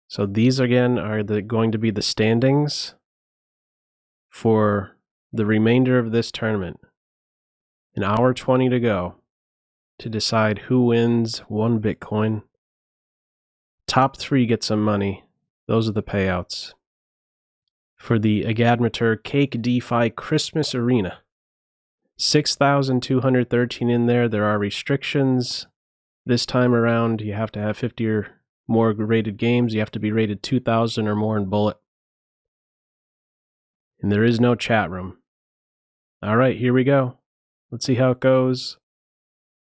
So these again are going to be the standings for the remainder of this tournament. An hour 20 to go to decide who wins 1 Bitcoin. Top 3 get some money. Those are the payouts. For the Agadmator CakeDeFi Christmas Arena. 6,213 in there. There are restrictions. This time around, you have to have 50 or more rated games. You have to be rated 2,000 or more in Bullet. And there is no chat room. All right, here we go. Let's see how it goes.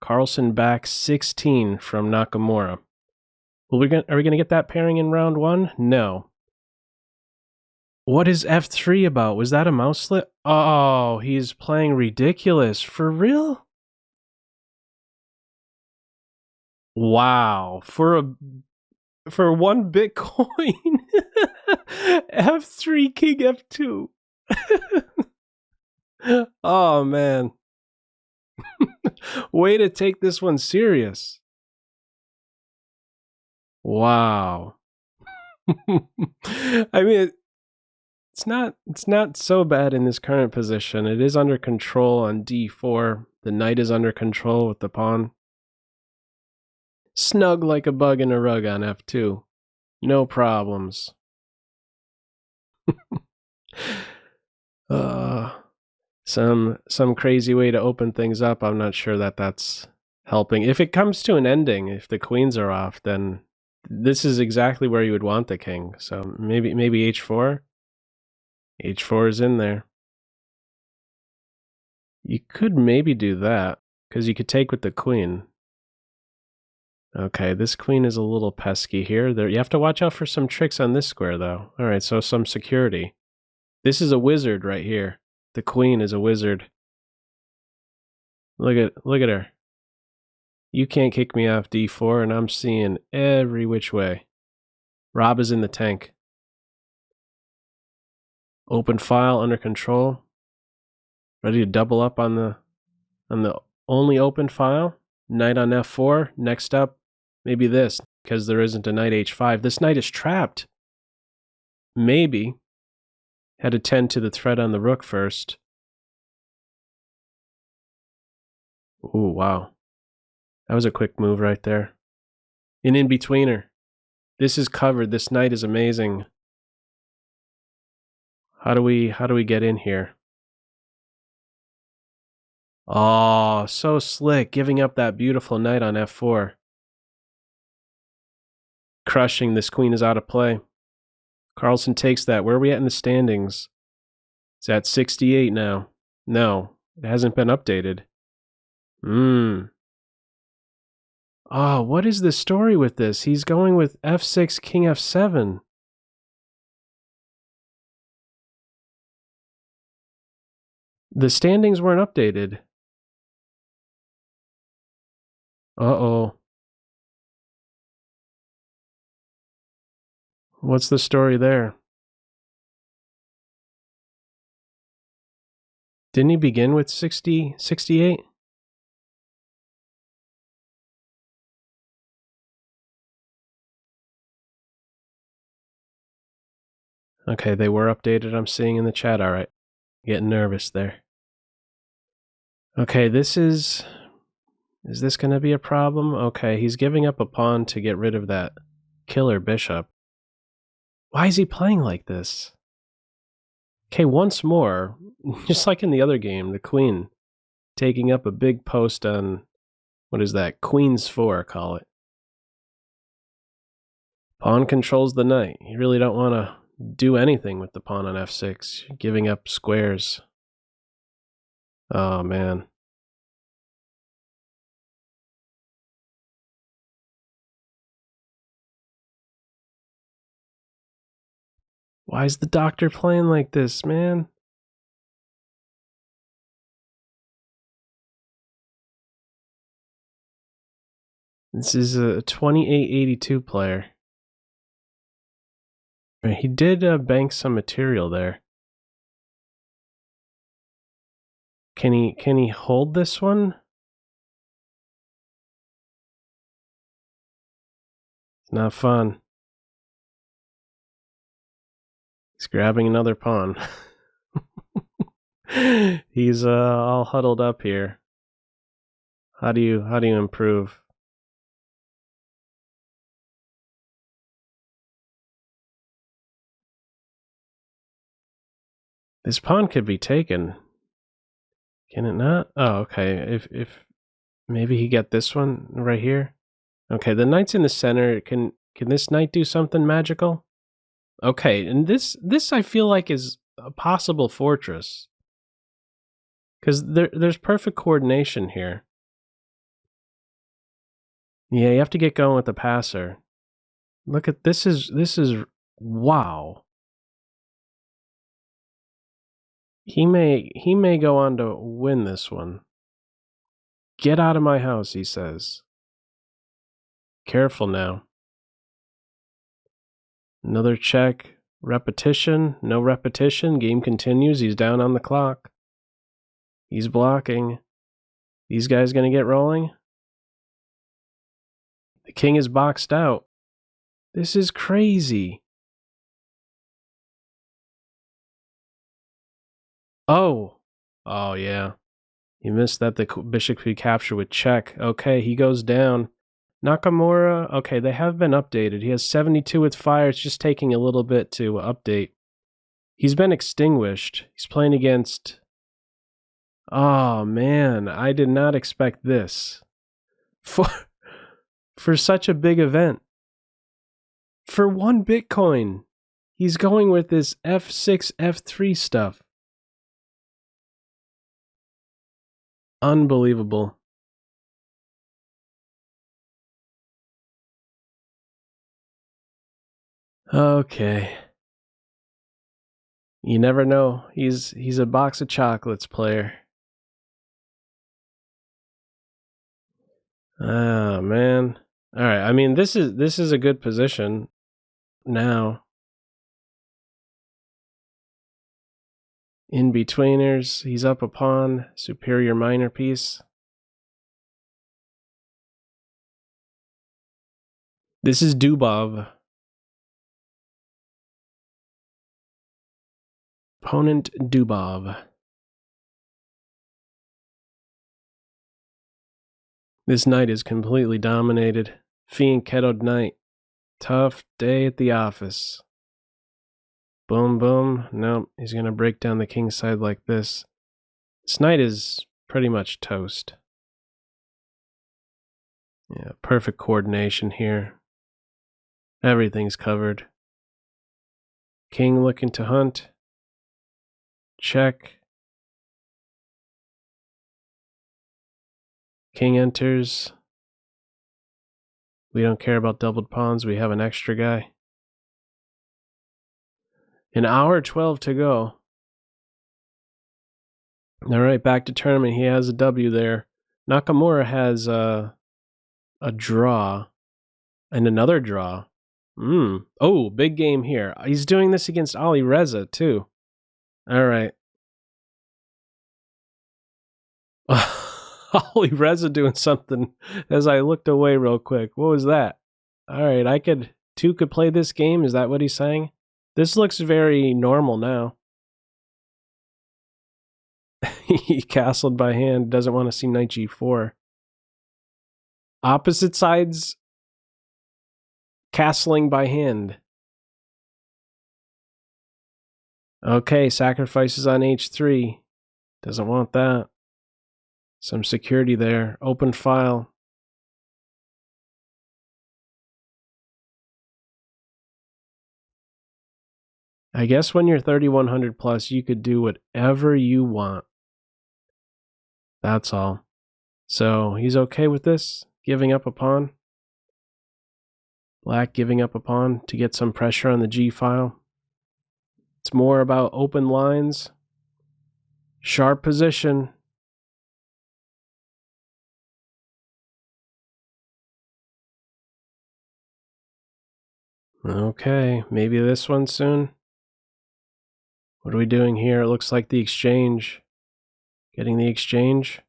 Carlsen back 16 from Nakamura. Are we going to get that pairing in round 1? No. What is F3 about? Was that a mouse slip? Oh, he's playing ridiculous. For real? Wow. For 1 Bitcoin. F3 King F2. Oh, man. Way to take this one serious. Wow. I mean, it's not so bad in this current position. It is under control on D4. The knight is under control with the pawn. Snug like a bug in a rug on F2. No problems. Some crazy way to open things up. I'm not sure that's helping. If it comes to an ending, if the queens are off, then this is exactly where you would want the king. So maybe H4. H4 is in there. You could maybe do that, because you could take with the queen. Okay, this queen is a little pesky here. You have to watch out for some tricks on this square, though. All right, so some security. This is a wizard right here. The queen is a wizard. Look at her. You can't kick me off D4, and I'm seeing every which way. Rob is in the tank. Open file under control. Ready to double up on the only open file. Knight on F4. Next up, maybe this, because there isn't a knight H5. This knight is trapped. Maybe. Had to tend to the threat on the rook first. Ooh, wow. That was a quick move right there. An in-betweener. This is covered. This knight is amazing. How do we get in here? Oh, so slick, giving up that beautiful knight on F4. Crushing. This queen is out of play. Carlsen takes that. Where are we at in the standings? It's at 68 now. No, it hasn't been updated. Oh, what is the story with this? He's going with F6, King F7. The standings weren't updated. Uh-oh. What's the story there? Didn't he begin with 60, 68? Okay, they were updated. I'm seeing in the chat. All right. Getting nervous there. Okay, is this going to be a problem? Okay, he's giving up a pawn to get rid of that killer bishop. Why is he playing like this? Okay, once more, just like in the other game, the queen taking up a big post on, what is that? Queen's 4, call it. Pawn controls the knight. You really don't want to do anything with the pawn on F6. You're giving up squares. Oh, man. Why is the doctor playing like this, man? This is a 2882 player. He did bank some material there. Can he hold this one? It's not fun. He's grabbing another pawn. He's all huddled up here. How do you improve? This pawn could be taken. Can it not? Oh, okay. If maybe he get this one right here. Okay, the knight's in the center. Can this knight do something magical? Okay, and this I feel like is a possible fortress. Because there's perfect coordination here. Yeah, you have to get going with the passer. Look at this is wow. He may go on to win this one. Get out of my house, he says. Careful now. Another check. Repetition. No repetition. Game continues. He's down on the clock. He's blocking. These guys going to get rolling? The king is boxed out. This is crazy. Oh. Oh, yeah. He missed that. The bishop could capture with check. Okay, he goes down. Nakamura, okay, they have been updated. He has 72 with fire. It's just taking a little bit to update. He's been extinguished. He's playing against... Oh, man, I did not expect this. For such a big event. For 1 Bitcoin. He's going with this F6, F3 stuff. Unbelievable. Okay. You never know. He's a box of chocolates player. Oh, man. All right. I mean, this is a good position now. In-betweeners. He's up a pawn. Superior minor piece. This is Dubov. Opponent Dubov. This knight is completely dominated. Fianchettoed knight. Tough day at the office. Boom, boom. Nope, he's going to break down the king side like this. This knight is pretty much toast. Yeah, perfect coordination here. Everything's covered. King looking to hunt. Check. King enters. We don't care about doubled pawns. We have an extra guy. An hour 12 to go. All right, back to tournament. He has a W there. Nakamura has a draw and another draw. Oh, big game here. He's doing this against Alireza too. All right. Alireza doing something as I looked away real quick. What was that? All right, two could play this game. Is that what he's saying? This looks very normal now. He castled by hand. Doesn't want to see knight g4. Opposite sides castling by hand. Okay, sacrifices on h3. Doesn't want that. Some security there. Open file. I guess when you're 3100 plus, you could do whatever you want. That's all. So he's okay with this, giving up a pawn. Black giving up a pawn to get some pressure on the G file. It's more about open lines. Sharp position. Okay, maybe this one soon. What are we doing here? It looks like the exchange. Getting the exchange.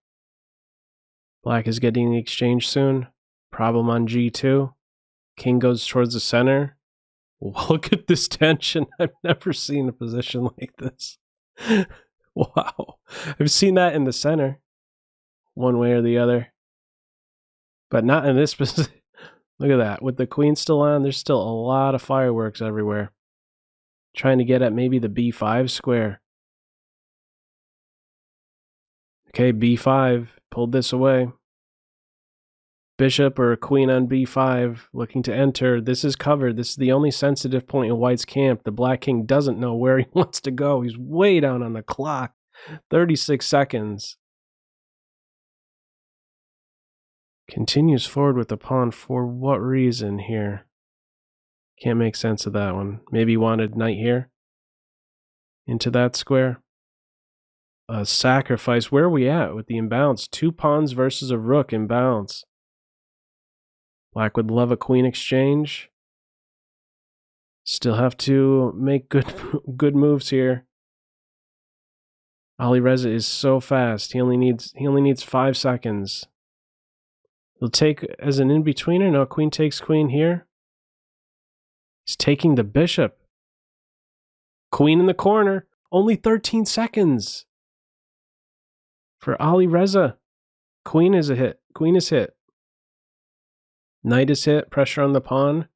Black is getting the exchange soon. Problem on G2. King goes towards the center. Look at this tension. I've never seen a position like this. Wow. I've seen that in the center, one way or the other. But not in this position. Look at that. With the queen still on, there's still a lot of fireworks everywhere. Trying to get at maybe the b5 square. Okay, b5. Pulled this away. Bishop or queen on b5, looking to enter. This is covered. This is the only sensitive point in white's camp. The black king doesn't know where he wants to go. He's way down on the clock. 36 seconds. Continues forward with the pawn. For what reason here? Can't make sense of that one. Maybe he wanted knight here. Into that square. A sacrifice. Where are we at with the imbalance? 2 pawns versus a rook imbalance. Black would love a queen exchange. Still have to make good moves here. Alireza is so fast. He only needs 5 seconds. He'll take as an in-betweener. No, queen takes queen here. He's taking the bishop. Queen in the corner. Only 13 seconds. For Alireza. Queen is a hit. Queen is hit. Knight is hit. Pressure on the pawn.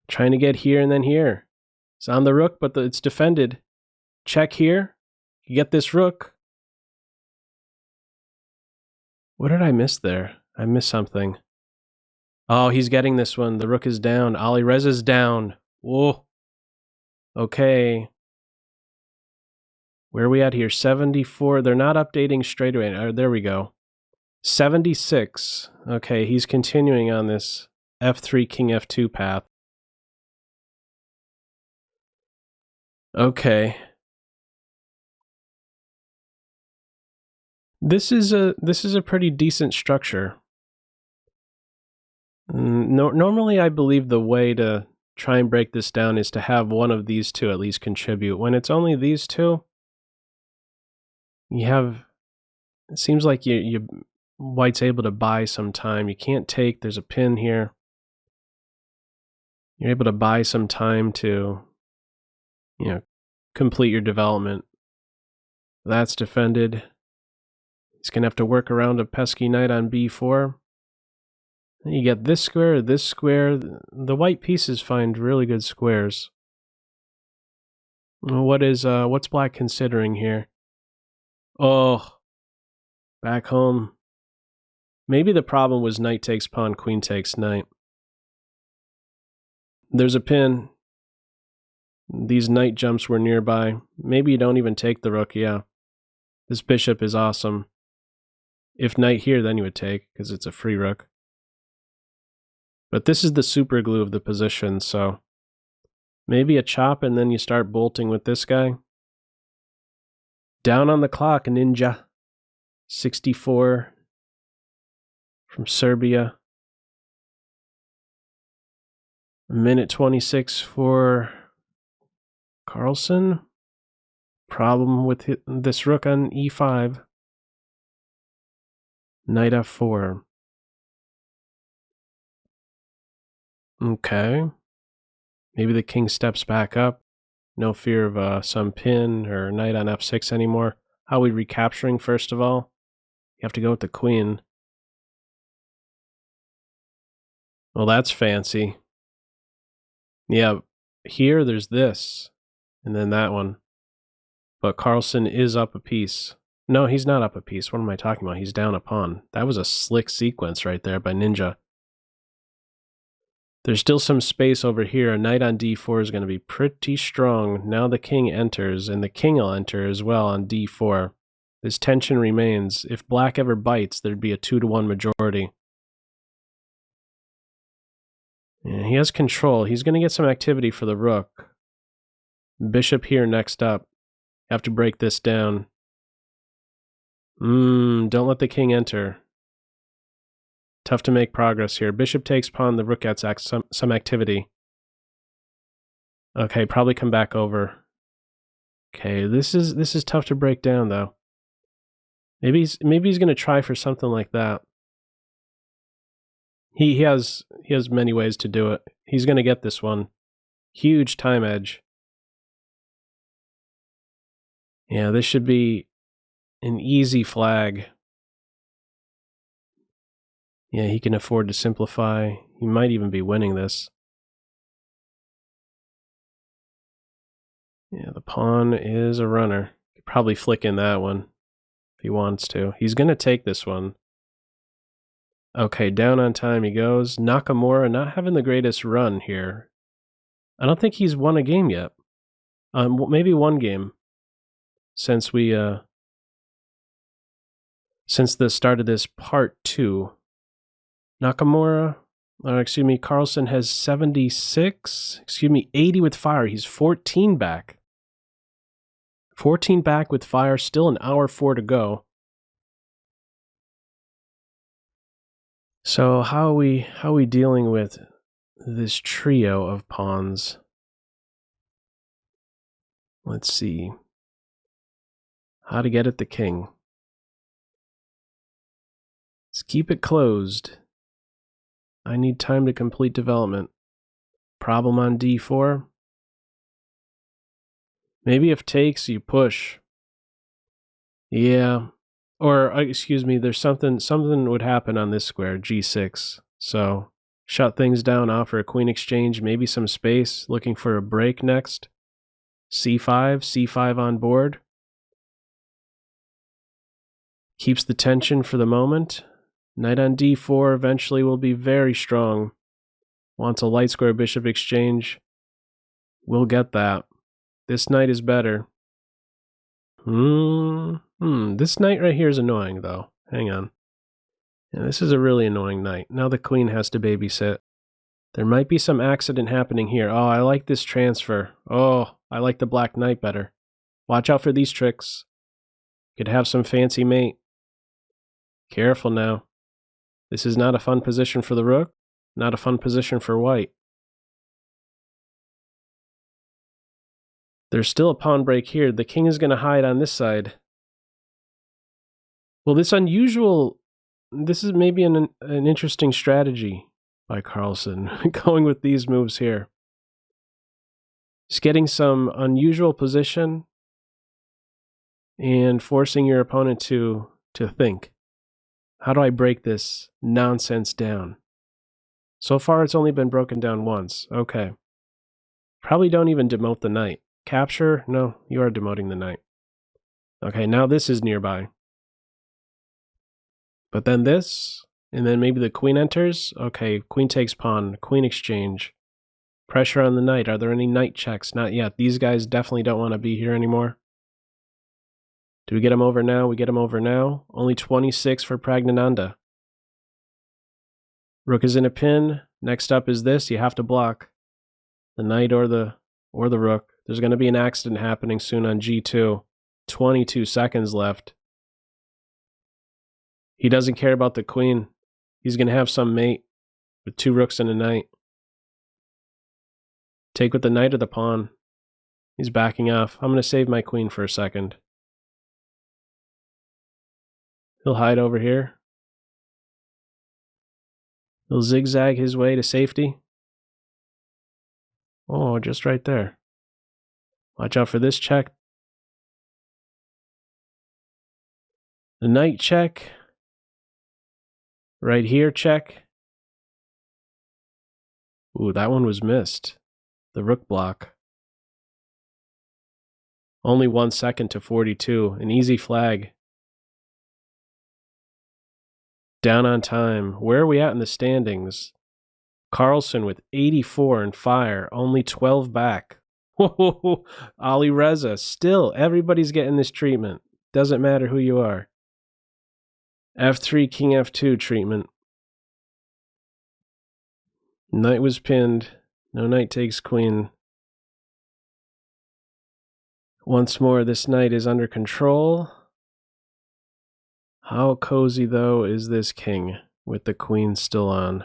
Trying to get here and then here. It's on the rook, but it's defended. Check here. You get this rook. What did I miss there? I missed something. Oh, he's getting this one. The rook is down. Alireza's down. Whoa. Okay. Where are we at here? 74. They're not updating straight away. There we go. 76. Okay, he's continuing on this f3, king f2 path. Okay. This is a pretty decent structure. Normally I believe the way to try and break this down is to have one of these two at least contribute. When it's only these two, it seems like white's able to buy some time. You can't take, there's a pin here. You're able to buy some time to, complete your development. That's defended. He's going to have to work around a pesky knight on b4. Then you get this square, this square. The white pieces find really good squares. What's black considering here? Oh, back home. Maybe the problem was knight takes pawn, queen takes knight. There's a pin. These knight jumps were nearby. Maybe you don't even take the rook, yeah. This bishop is awesome. If knight here, then you would take, because it's a free rook. But this is the super glue of the position, so maybe a chop and then you start bolting with this guy. Down on the clock, Ninja. 64 from Serbia. A minute 26 for Carlsen. Problem with this rook on e5. Knight f4. Okay. Maybe the king steps back up. No fear of some pin or knight on f6 anymore. How are we recapturing first of all? You have to go with the queen. Well, that's fancy. Yeah, here there's this. And then that one. But Carlsen is up a piece. No, he's not up a piece. What am I talking about? He's down a pawn. That was a slick sequence right there by Ninja. There's still some space over here. A knight on d4 is going to be pretty strong. Now the king enters, and the king will enter as well on d4. This tension remains. If black ever bites, there'd be a 2-to-1 majority. Yeah, he has control. He's going to get some activity for the rook. Bishop here next up. Have to break this down. Don't let the king enter. Tough to make progress here. Bishop takes pawn, the rook gets some activity. Okay, probably come back over. Okay, this is tough to break down though. Maybe he's going to try for something like that. He has many ways to do it. He's going to get this one. Huge time edge. Yeah, this should be an easy flag. Yeah, he can afford to simplify. He might even be winning this. Yeah, the pawn is a runner. Could probably flick in that one if he wants to. He's going to take this one. Okay, down on time he goes. Nakamura not having the greatest run here. I don't think he's won a game yet. Maybe one game since since the start of this part 2. Nakamura, Carlsen has 76. 80 with fire. He's 14 back. 14 back with fire. Still an hour 4 to go. So how are we dealing with this trio of pawns? Let's see. How to get at the king. Let's keep it closed. I need time to complete development. Problem on d4. Maybe if takes, you push. Yeah. Or, there's something would happen on this square, g6. So, shut things down, offer a queen exchange, maybe some space, looking for a break next. c5 on board. Keeps the tension for the moment. Knight on d4 eventually will be very strong. Wants a light square bishop exchange. We'll get that. This knight is better. This knight right here is annoying, though. Hang on. Yeah, this is a really annoying knight. Now the queen has to babysit. There might be some accident happening here. Oh, I like this transfer. Oh, I like the black knight better. Watch out for these tricks. Could have some fancy mate. Careful now. This is not a fun position for the rook. Not a fun position for white. There's still a pawn break here. The king is going to hide on this side. Well, this is maybe an interesting strategy by Carlsen, going with these moves here. Just getting some unusual position and forcing your opponent to think. How do I break this nonsense down? So far, it's only been broken down once. Okay. Probably don't even demote the knight. Capture? No, you are demoting the knight. Okay, now this is nearby. But then this, and then maybe the queen enters. Okay, queen takes pawn, queen exchange. Pressure on the knight. Are there any knight checks? Not yet. These guys definitely don't want to be here anymore. Do we get him over now? We get him over now. Only 26 for Pragnananda. Rook is in a pin. Next up is this. You have to block the knight or the rook. There's going to be an accident happening soon on g2. 22 seconds left. He doesn't care about the queen. He's going to have some mate with 2 rooks and a knight. Take with the knight or the pawn. He's backing off. I'm going to save my queen for a second. He'll hide over here. He'll zigzag his way to safety. Oh, just right there. Watch out for this check. The knight check. Right here, check. Ooh, that one was missed. The rook block. Only 1 second to 42. An easy flag. Down on time. Where are we at in the standings? Carlsen with 84 and fire. Only 12 back. Alireza. Still, everybody's getting this treatment. Doesn't matter who you are. F3, King F2 treatment. Knight was pinned. No knight takes queen. Once more, this knight is under control. How cozy, though, is this king with the queen still on?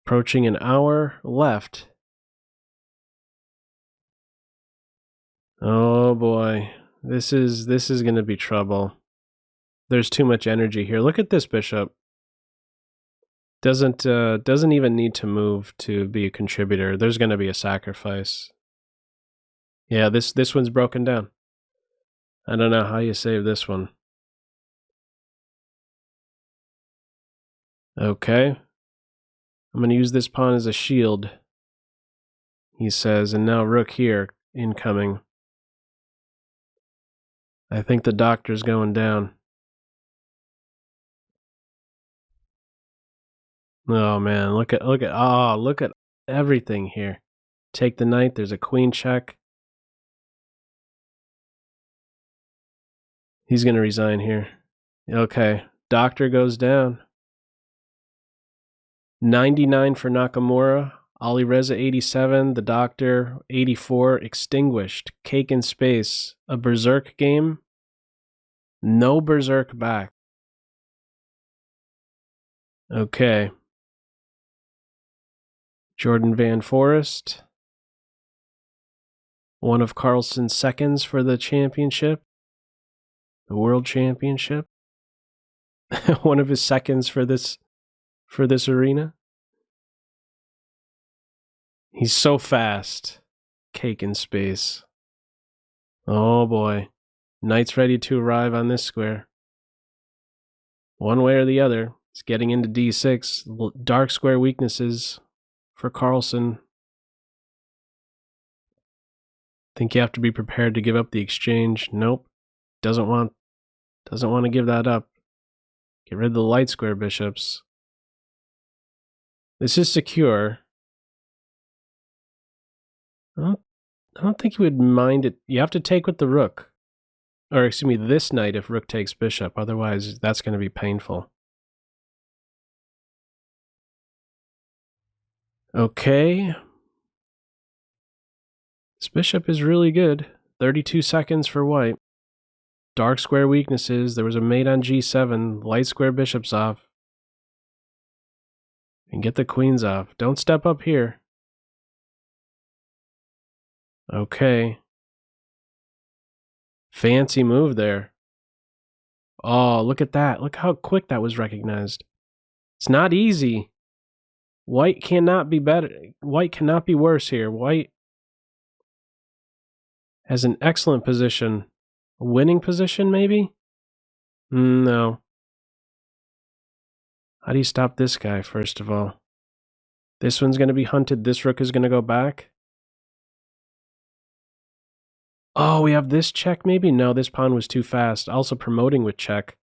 Approaching an hour left. Oh boy, this is going to be trouble. There's too much energy here. Look at this bishop. Doesn't even need to move to be a contributor. There's going to be a sacrifice. Yeah, this one's broken down. I don't know how you save this one. Okay. I'm going to use this pawn as a shield, he says, and now rook here, incoming. I think the doctor's going down. Oh man, look at everything here. Take the knight, there's a queen check. He's going to resign here. Okay, doctor goes down. 99 for Nakamura. Alireza 87, the doctor 84, extinguished. Cake in space. A berserk game. No berserk back. Okay. Jordan Van Forest. One of Carlsen's seconds for the championship. The world championship. One of his seconds for this arena. He's so fast. Cake in space. Oh boy. Knight's ready to arrive on this square. One way or the other. He's getting into d6. Dark square weaknesses for Carlsen. Think you have to be prepared to give up the exchange. Nope. Doesn't want to give that up. Get rid of the light square bishops. This is secure. I don't think you would mind it. You have to take with the rook. Or, excuse me, this knight if rook takes bishop. Otherwise, that's going to be painful. Okay. This bishop is really good. 32 seconds for white. Dark square weaknesses. There was a mate on g7. Light square bishops off. And get the queens off. Don't step up here. Okay. Fancy move there. Oh, look at that. Look how quick that was recognized. It's not easy. White cannot be better. White cannot be worse here. White has an excellent position. A winning position, maybe? No. How do you stop this guy, first of all? This one's going to be hunted. This rook is going to go back. Oh, we have this check, maybe? No, this pawn was too fast. Also promoting with check.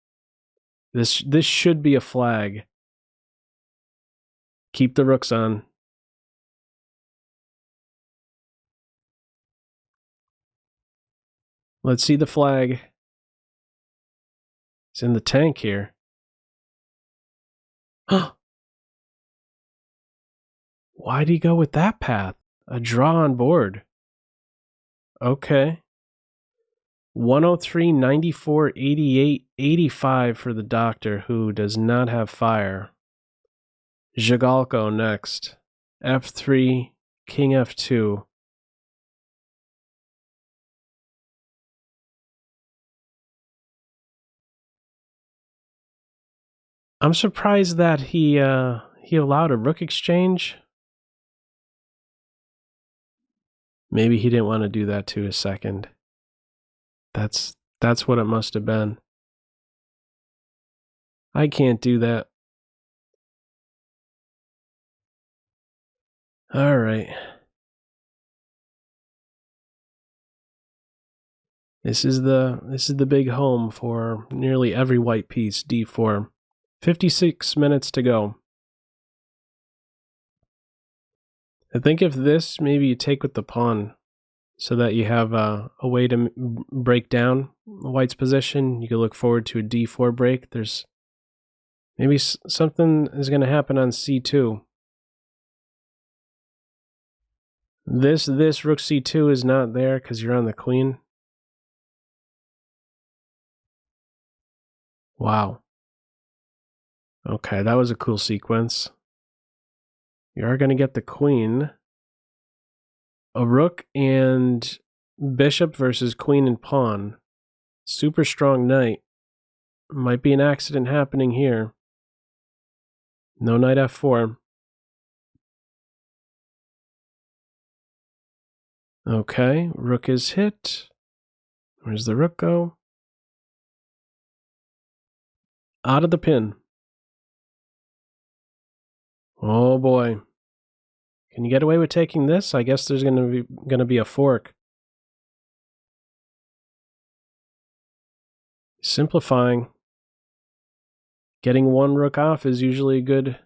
This should be a flag. Keep the rooks on. Let's see the flag. It's in the tank here. Why'd he go with that path? A draw on board. Okay. 103, 94, 88, 85 for the doctor who does not have fire. Zhigalko next. F3, King F2. I'm surprised that he allowed a rook exchange. Maybe he didn't want to do that to his second. That's what it must have been. I can't do that. All right. This is the big home for nearly every white piece, d4. 56 minutes to go. I think if this, maybe you take with the pawn so that you have a way to break down white's position. You can look forward to a d4 break. There's maybe something is going to happen on c2. This rook c2 is not there because you're on the queen. Wow. Okay, that was a cool sequence. You are going to get the queen. A rook and bishop versus queen and pawn. Super strong knight. Might be an accident happening here. No knight f4. Okay, rook is hit. Where's the rook go? Out of the pin. Oh boy. Can you get away with taking this? I guess there's gonna be a fork. Simplifying. Getting one rook off is usually a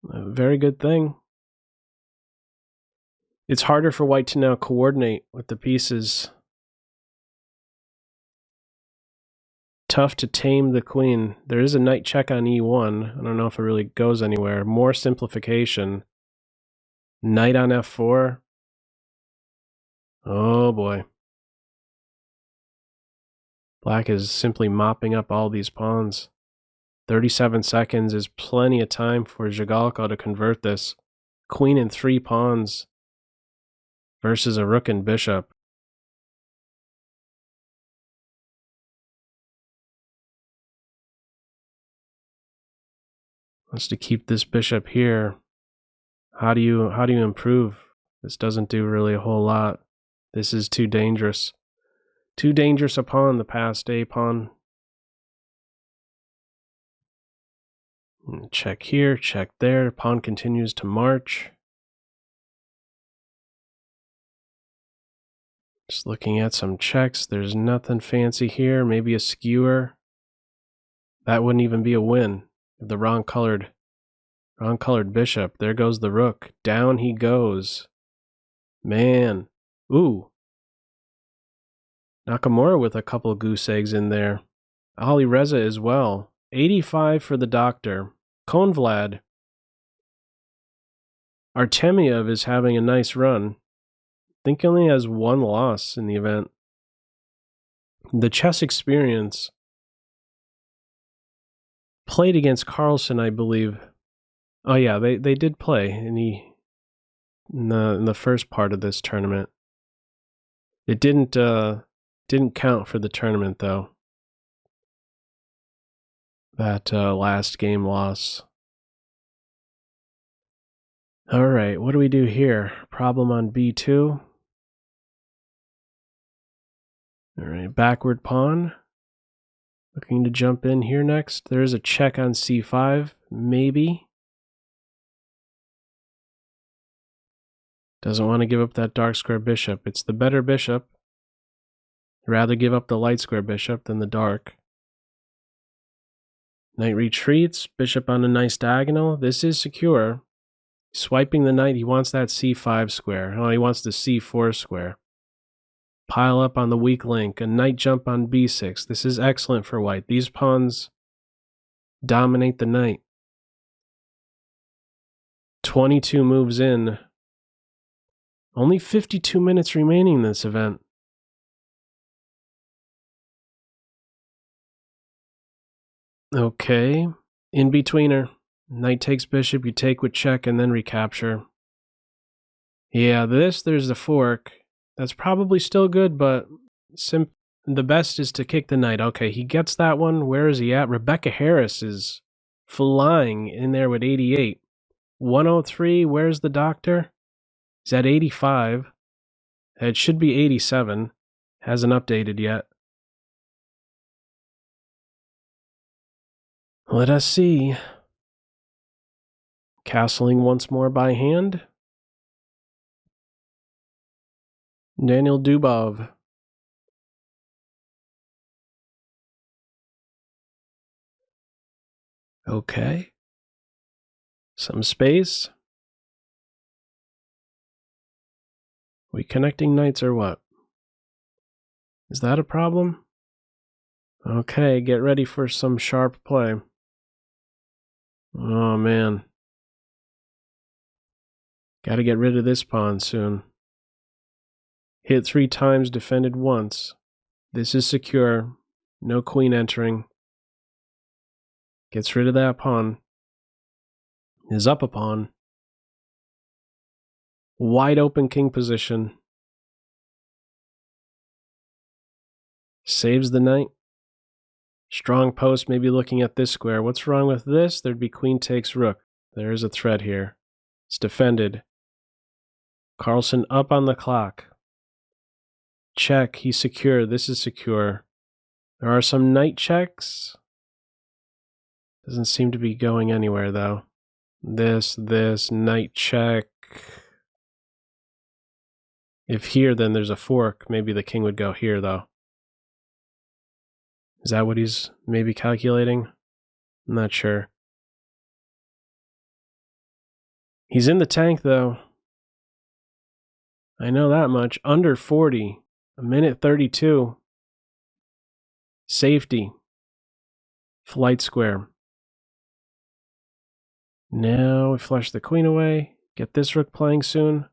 very good thing. It's harder for white to now coordinate with the pieces. Tough to tame the queen. There is a knight check on e1. I don't know if it really goes anywhere. More simplification. Knight on f4. Oh boy. Black is simply mopping up all these pawns. 37 seconds is plenty of time for Zhigalko to convert this. Queen and 3 pawns versus a rook and bishop. Wants to keep this bishop here. How do you improve? This doesn't do really a whole lot. This is too dangerous. Too dangerous a pawn, the passed a pawn. Check here, check there. Pawn continues to march. Just looking at some checks. There's nothing fancy here. Maybe a skewer. That wouldn't even be a win. The wrong colored bishop. There goes the rook. Down he goes. Man. Ooh. Nakamura with a couple of goose eggs in there. Alireza as well. 85 for the doctor. Konvlad. Artemiev is having a nice run. I think he only has 1 loss in the event. The chess experience. Played against Carlsen, I believe. Oh yeah, they did play in the first part of this tournament. It didn't count for the tournament though. That last game loss. All right, what do we do here? Problem on b2. All right, backward pawn. Looking to jump in here next. There is a check on c5, maybe. Doesn't want to give up that dark square bishop. It's the better bishop. Rather give up the light square bishop than the dark. Knight retreats, bishop on a nice diagonal. This is secure. Swiping the knight, he wants that c5 square. Oh, he wants the c4 square. Pile up on the weak link, a knight jump on b6. This is excellent for white. These pawns dominate the knight. 22 moves in. Only 52 minutes remaining in this event. Okay, in-betweener. Knight takes bishop, you take with check, and then recapture. Yeah, there's the fork. That's probably still good, but the best is to kick the knight. Okay, he gets that one. Where is he at? Rebecca Harris is flying in there with 88. 103, where's the doctor? He's at 85. It should be 87. Hasn't updated yet. Let us see. Castling once more by hand. Daniel Dubov. Okay. Some space. We connecting knights or what? Is that a problem? Okay, get ready for some sharp play. Oh man. Gotta get rid of this pawn soon. Hit 3 times, defended once. This is secure. No queen entering. Gets rid of that pawn. Is up a pawn. Wide open king position. Saves the knight. Strong post, maybe looking at this square. What's wrong with this? There'd be queen takes rook. There is a threat here. It's defended. Carlsen up on the clock. Check. He's secure. This is secure. There are some knight checks. Doesn't seem to be going anywhere, though. This, knight check. If here, then there's a fork. Maybe the king would go here, though. Is that what he's maybe calculating? I'm not sure. He's in the tank, though. I know that much. Under 40. A minute 32. Safety. Flight square. Now we flush the queen away. Get this rook playing soon.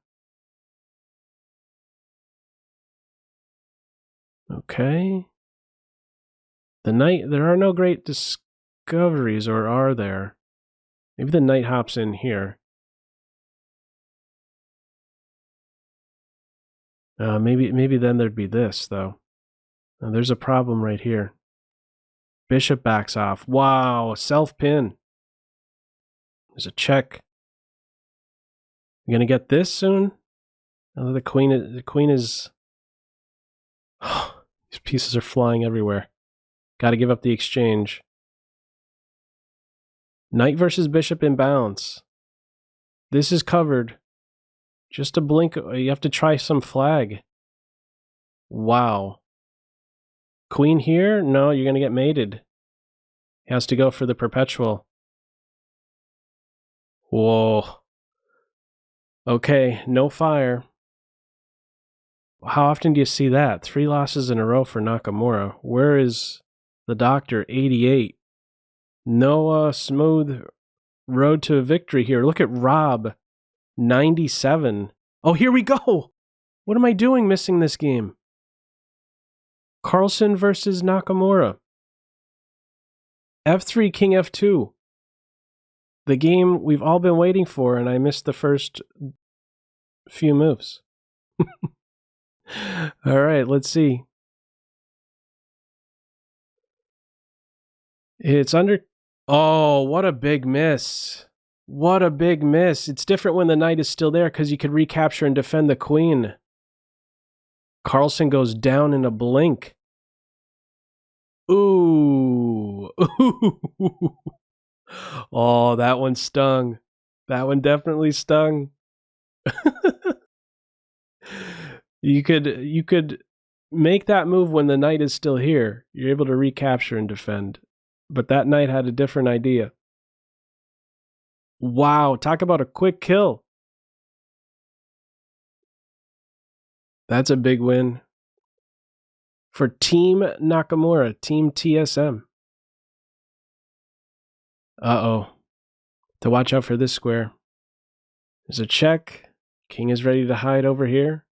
Okay. The knight, there are no great discoveries, or are there? Maybe the knight hops in here. Maybe then there'd be this, though. There's a problem right here. Bishop backs off. Wow, self-pin. There's a check. You gonna get this soon? The queen is... These pieces are flying everywhere. Gotta give up the exchange. Knight versus bishop in bounds. This is covered. Just a blink. You have to try some flag. Wow. Queen here? No, you're going to get mated. He has to go for the perpetual. Whoa. Okay, no fire. How often do you see that? 3 losses in a row for Nakamura. Where is the doctor? 88. No smooth road to victory here. Look at Rob. 97. Oh, here we go. What am I doing missing this game? Carlsen versus Nakamura. F3, King F2. The game we've all been waiting for, and I missed the first few moves. All right, let's see. It's under... Oh, what a big miss. What a big miss. It's different when the knight is still there because you could recapture and defend the queen. Carlsen goes down in a blink. Ooh. Ooh. Oh, that one stung. That one definitely stung. You could make that move when the knight is still here. You're able to recapture and defend. But that knight had a different idea. Wow, talk about a quick kill. That's a big win for Team Nakamura, Team TSM. Uh-oh. To watch out for this square. There's a check. King is ready to hide over here.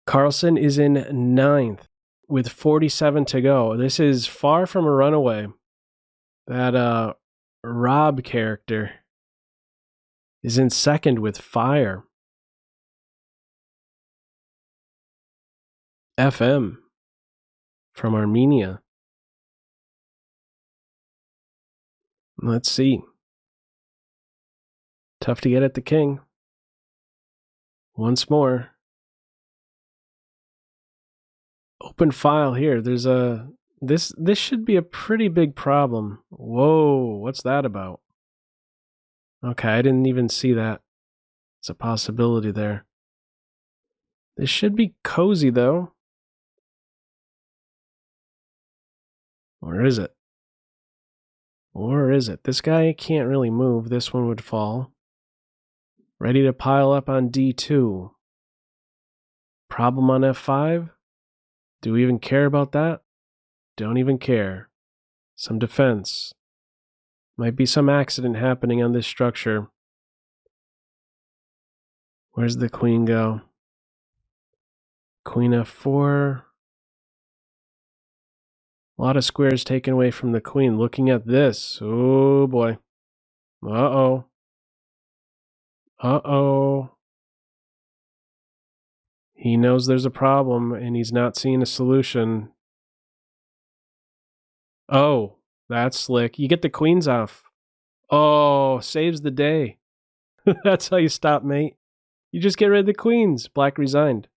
Carlsen is in 9th with 47 to go. This is far from a runaway. That Rob character is in 2nd with fire. FM from Armenia. Let's see. Tough to get at the king. Once more. Open file here. There's a... This should be a pretty big problem. Whoa, what's that about? Okay, I didn't even see that. It's a possibility there. This should be cozy, though. Or is it? Or is it? This guy can't really move. This one would fall. Ready to pile up on D2. Problem on F5? Do we even care about that? Don't even care. Some defense. Might be some accident happening on this structure. Where's the queen go? Queen F4. A lot of squares taken away from the queen. Looking at this. Oh boy. Uh-oh. Uh-oh. He knows there's a problem, and he's not seeing a solution. Oh, that's slick. You get the queens off. Oh, saves the day. That's how you stop mate. You just get rid of the queens. Black resigned.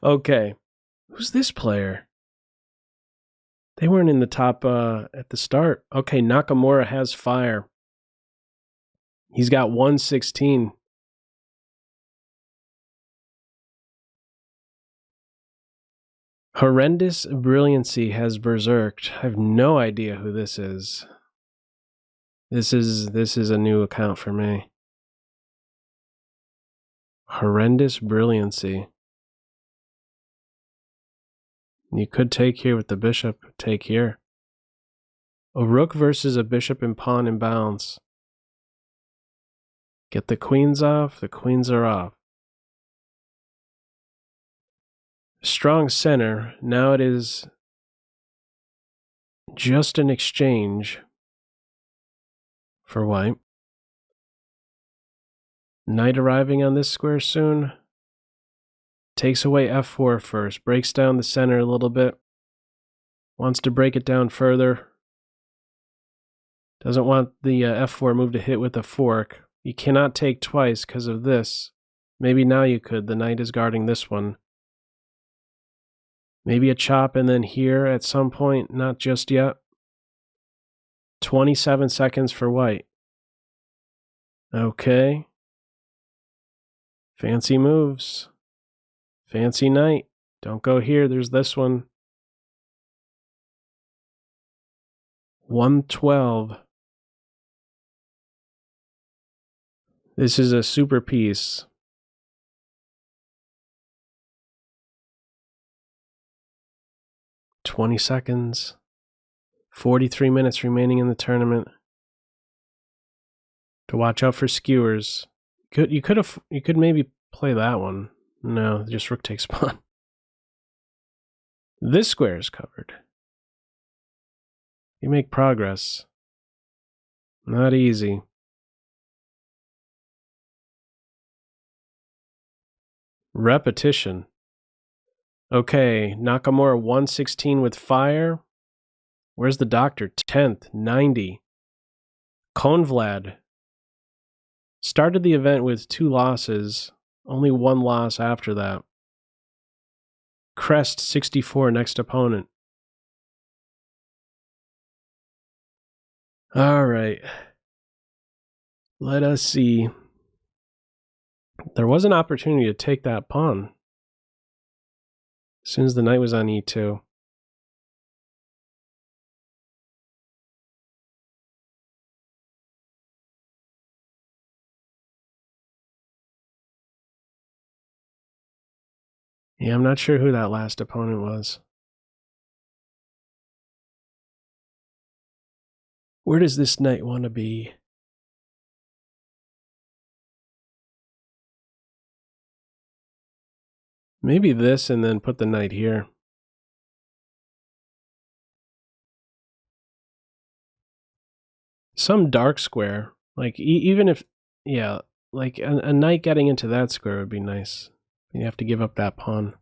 Okay. Who's this player? They weren't in the top at the start. Okay, Nakamura has fire. He's got 116. Horrendous Brilliancy has berserked. I have no idea who this is. This is a new account for me. Horrendous Brilliancy. You could take here with the bishop. Take here. A rook versus a bishop and pawn in bounds. Get the queens off. The queens are off. Strong center. Now it is just an exchange for white. Knight arriving on this square soon. Takes away f4 first. Breaks down the center a little bit. Wants to break it down further. Doesn't want the f4 move to hit with a fork. You cannot take twice because of this. Maybe now you could. The knight is guarding this one. Maybe a chop and then here at some point. Not just yet. 27 seconds for white. Okay. Fancy moves. Fancy knight. Don't go here. There's this one. 112. This is a super piece. $20 seconds. 43 minutes remaining in the tournament. To watch out for skewers. You could maybe play that one. No, just rook takes pawn. This square is covered. You make progress. Not easy. Repetition. Okay, Nakamura 116 with fire. Where's the doctor? 10th, 90. Konvlad started the event with 2 losses. Only 1 loss after that. Crest 64 next opponent. All right. Let us see. There was an opportunity to take that pawn. As soon as the knight was on e2. Yeah, I'm not sure who that last opponent was. Where does this knight want to be? Maybe this and then put the knight here. Some dark square. Like, even if, yeah, like a knight getting into that square would be nice. You have to give up that pawn.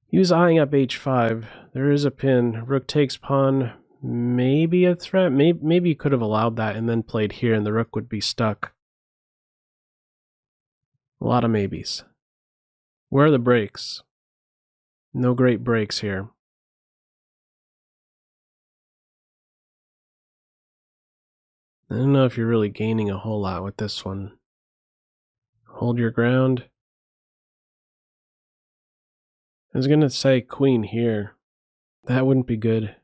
He was eyeing up h5. There is a pin. Rook takes pawn. Maybe a threat. Maybe you could have allowed that and then played here and the rook would be stuck. A lot of maybes. Where are the breaks? No great breaks here. I don't know if you're really gaining a whole lot with this one. Hold your ground. I was going to say queen here. That wouldn't be good.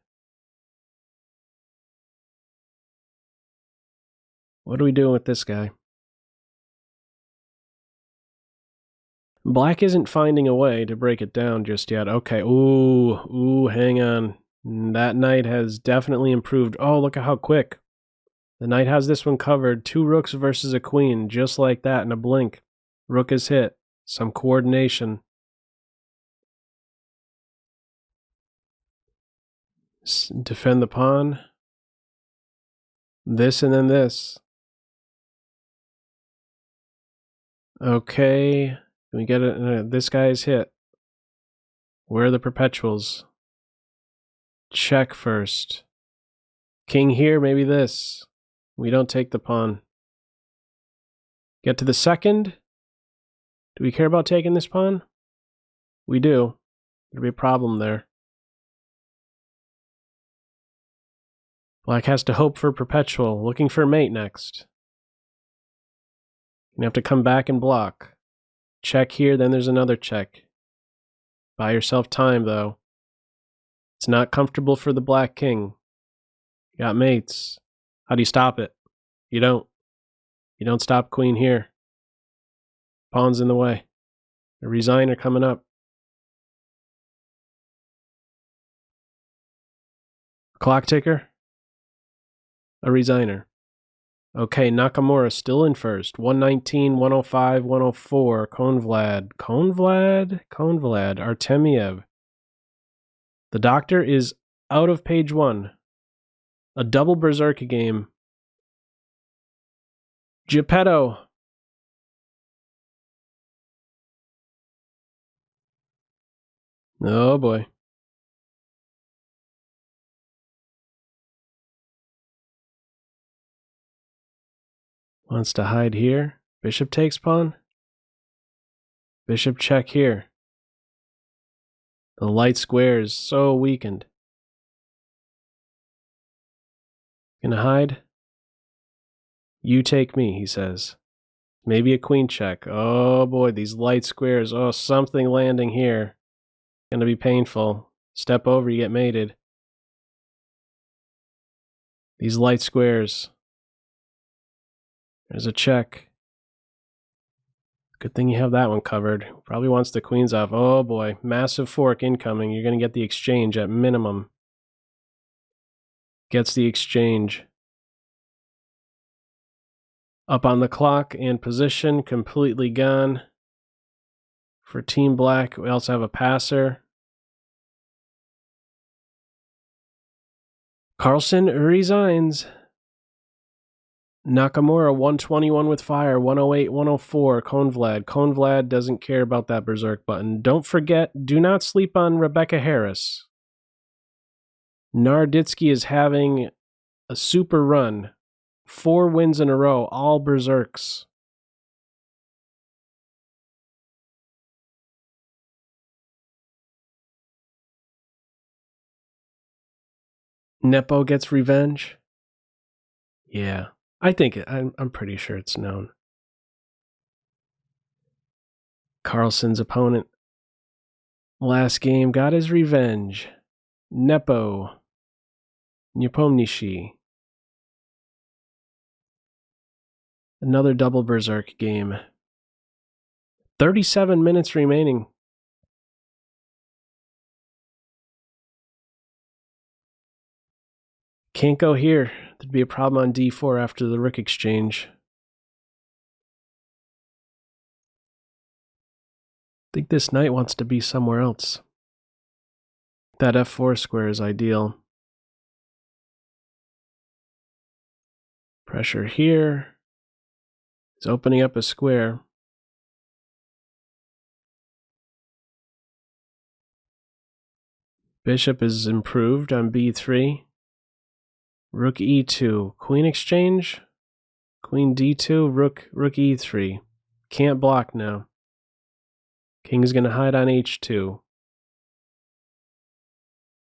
What are we doing with this guy? Black isn't finding a way to break it down just yet. Okay, ooh, hang on. That knight has definitely improved. Oh, look at how quick. The knight has this one covered. 2 rooks versus a queen, just like that in a blink. Rook is hit. Some coordination. Defend the pawn. This and then this. Okay. Can we get it? This guy is hit. Where are the perpetuals? Check first. King here, maybe this. We don't take the pawn. Get to the second. Do we care about taking this pawn? We do. There'll be a problem there. Black has to hope for perpetual, looking for a mate next. You have to come back and block. Check here, then there's another check. Buy yourself time, though. It's not comfortable for the black king. You got mates. How do you stop it? You don't. You don't stop queen here. Pawn's in the way. A resigner coming up. Clock ticker. A resigner. Okay, Nakamura still in first. 119, 105, 104. Konvlad. Artemiev. The doctor is out of page 1. A double berserk game. Geppetto. Oh boy. Wants to hide here. Bishop takes pawn. Bishop check here. The light square is so weakened. Gonna hide? You take me, he says. Maybe a queen check. Oh boy, these light squares. Oh, something landing here. Gonna be painful. Step over, you get mated. These light squares. There's a check. Good thing you have that one covered. Probably wants the queens off. Oh boy, massive fork incoming. You're going to get the exchange at minimum. Gets the exchange. Up on the clock and position, completely gone. For Team Black, we also have a passer. Carlsen resigns. Nakamura 121 with fire, 108, 104. Konvlad doesn't care about that berserk button. Don't forget, do not sleep on Rebecca Harris. Naroditsky is having a super run. 4 wins in a row, all berserks. Nepo gets revenge. Yeah. I'm pretty sure it's known. Carlsen's opponent last game got his revenge. Nepo. Nepomniachtchi. Another double berserk game. 37 minutes remaining. Can't go here. There'd be a problem on d4 after the rook exchange. I think this knight wants to be somewhere else. That f4 square is ideal. Pressure here. He's opening up a square. Bishop is improved on b3. Rook e2. Queen exchange. Queen d2. Rook e3. Can't block now. King's going to hide on h2.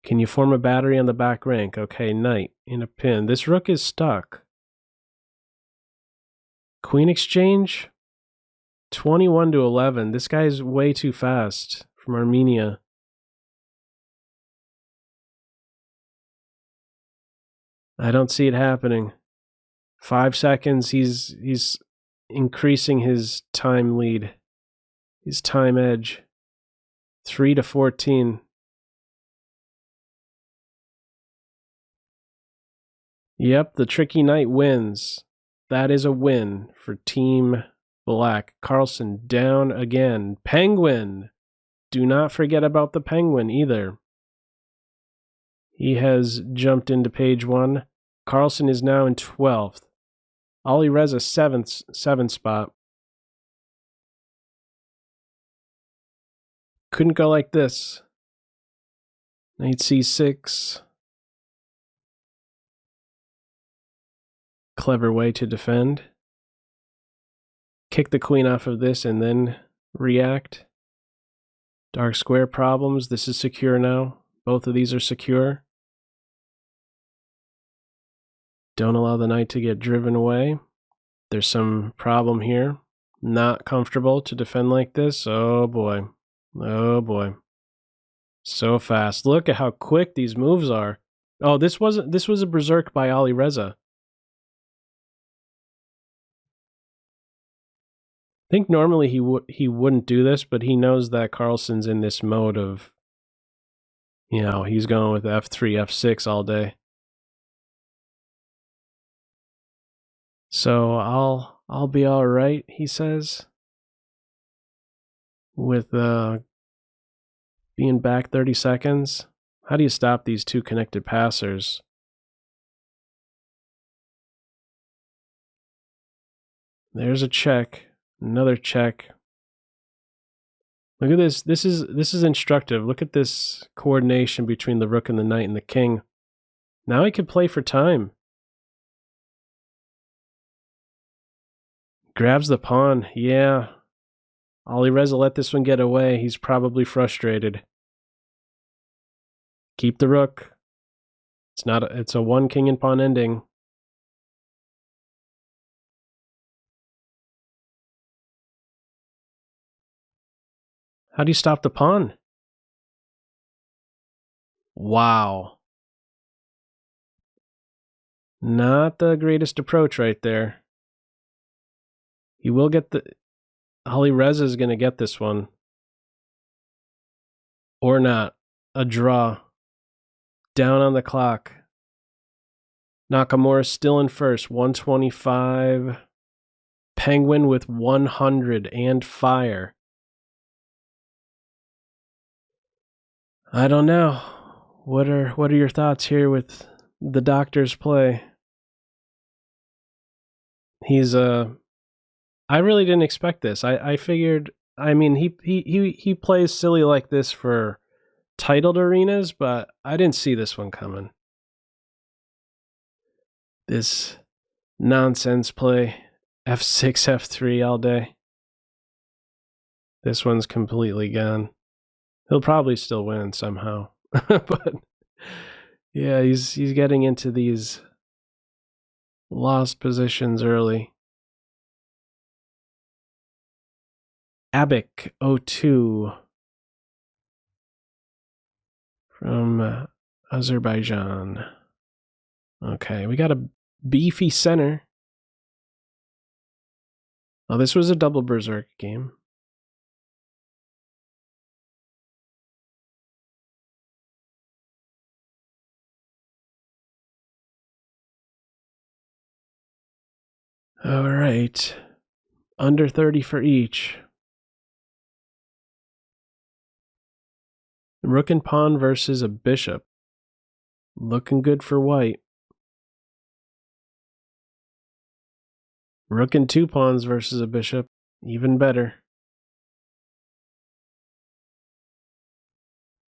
Can you form a battery on the back rank? Okay, knight in a pin. This rook is stuck. Queen exchange. 21 to 11. This guy's way too fast from Armenia. I don't see it happening. 5 seconds. He's increasing his time lead. His time edge. 3 to 14. Yep, the tricky knight wins. That is a win for Team Black. Carlsen down again. Penguin. Do not forget about the penguin either. He has jumped into page 1. Carlsen is now in 12th. Alireza 7th spot. Couldn't go like this. Knight c6. Clever way to defend. Kick the queen off of this and then react. Dark square problems. This is secure now. Both of these are secure. Don't allow the knight to get driven away. There's some problem here. Not comfortable to defend like this. Oh boy. Oh boy. So fast. Look at how quick these moves are. Oh, this was a berserk by Alireza. I think normally he wouldn't do this, but he knows that Carlsen's in this mode of, you know, he's going with f3, f6 all day. So I'll be all right, he says, with being back 30 seconds. How do you stop these two connected passers? There's a check. Another check. Look at this. This is instructive. Look at this coordination between the rook and the knight and the king. Now he could play for time. Grabs the pawn. Yeah. Alireza let this one get away. He's probably frustrated. Keep the rook. It's a one king and pawn ending. How do you stop the pawn? Wow. Not the greatest approach right there. He will get the... Alireza is going to get this one. Or not. A draw. Down on the clock. Nakamura still in first. 125. Penguin with 100 and fire. I don't know. What are your thoughts here with the doctor's play? He's I really didn't expect this. I figured, I mean, he plays silly like this for titled arenas, but I didn't see this one coming. This nonsense play, f6, f3 all day. This one's completely gone. He'll probably still win somehow. But yeah, he's getting into these lost positions early. Abik 02 from Azerbaijan. Okay, we got a beefy center. Oh, this was a double berserk game. All right. Under 30 for each. Rook and pawn versus a bishop. Looking good for white. Rook and two pawns versus a bishop. Even better.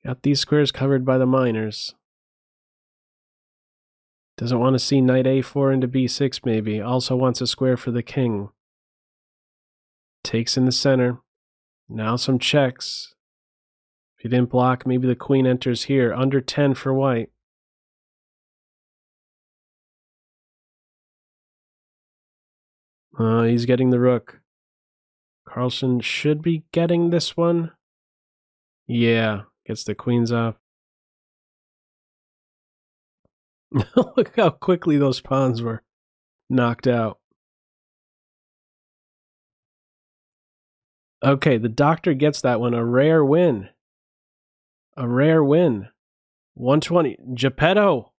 Got these squares covered by the minors. Doesn't want to see knight a4 into b6 maybe. Also wants a square for the king. Takes in the center. Now some checks. If he didn't block, maybe the queen enters here. Under 10 for white. He's getting the rook. Carlsen should be getting this one. Yeah, gets the queens off. Look how quickly those pawns were knocked out. Okay, the doctor gets that one. A rare win. A rare win. 120. Geppetto.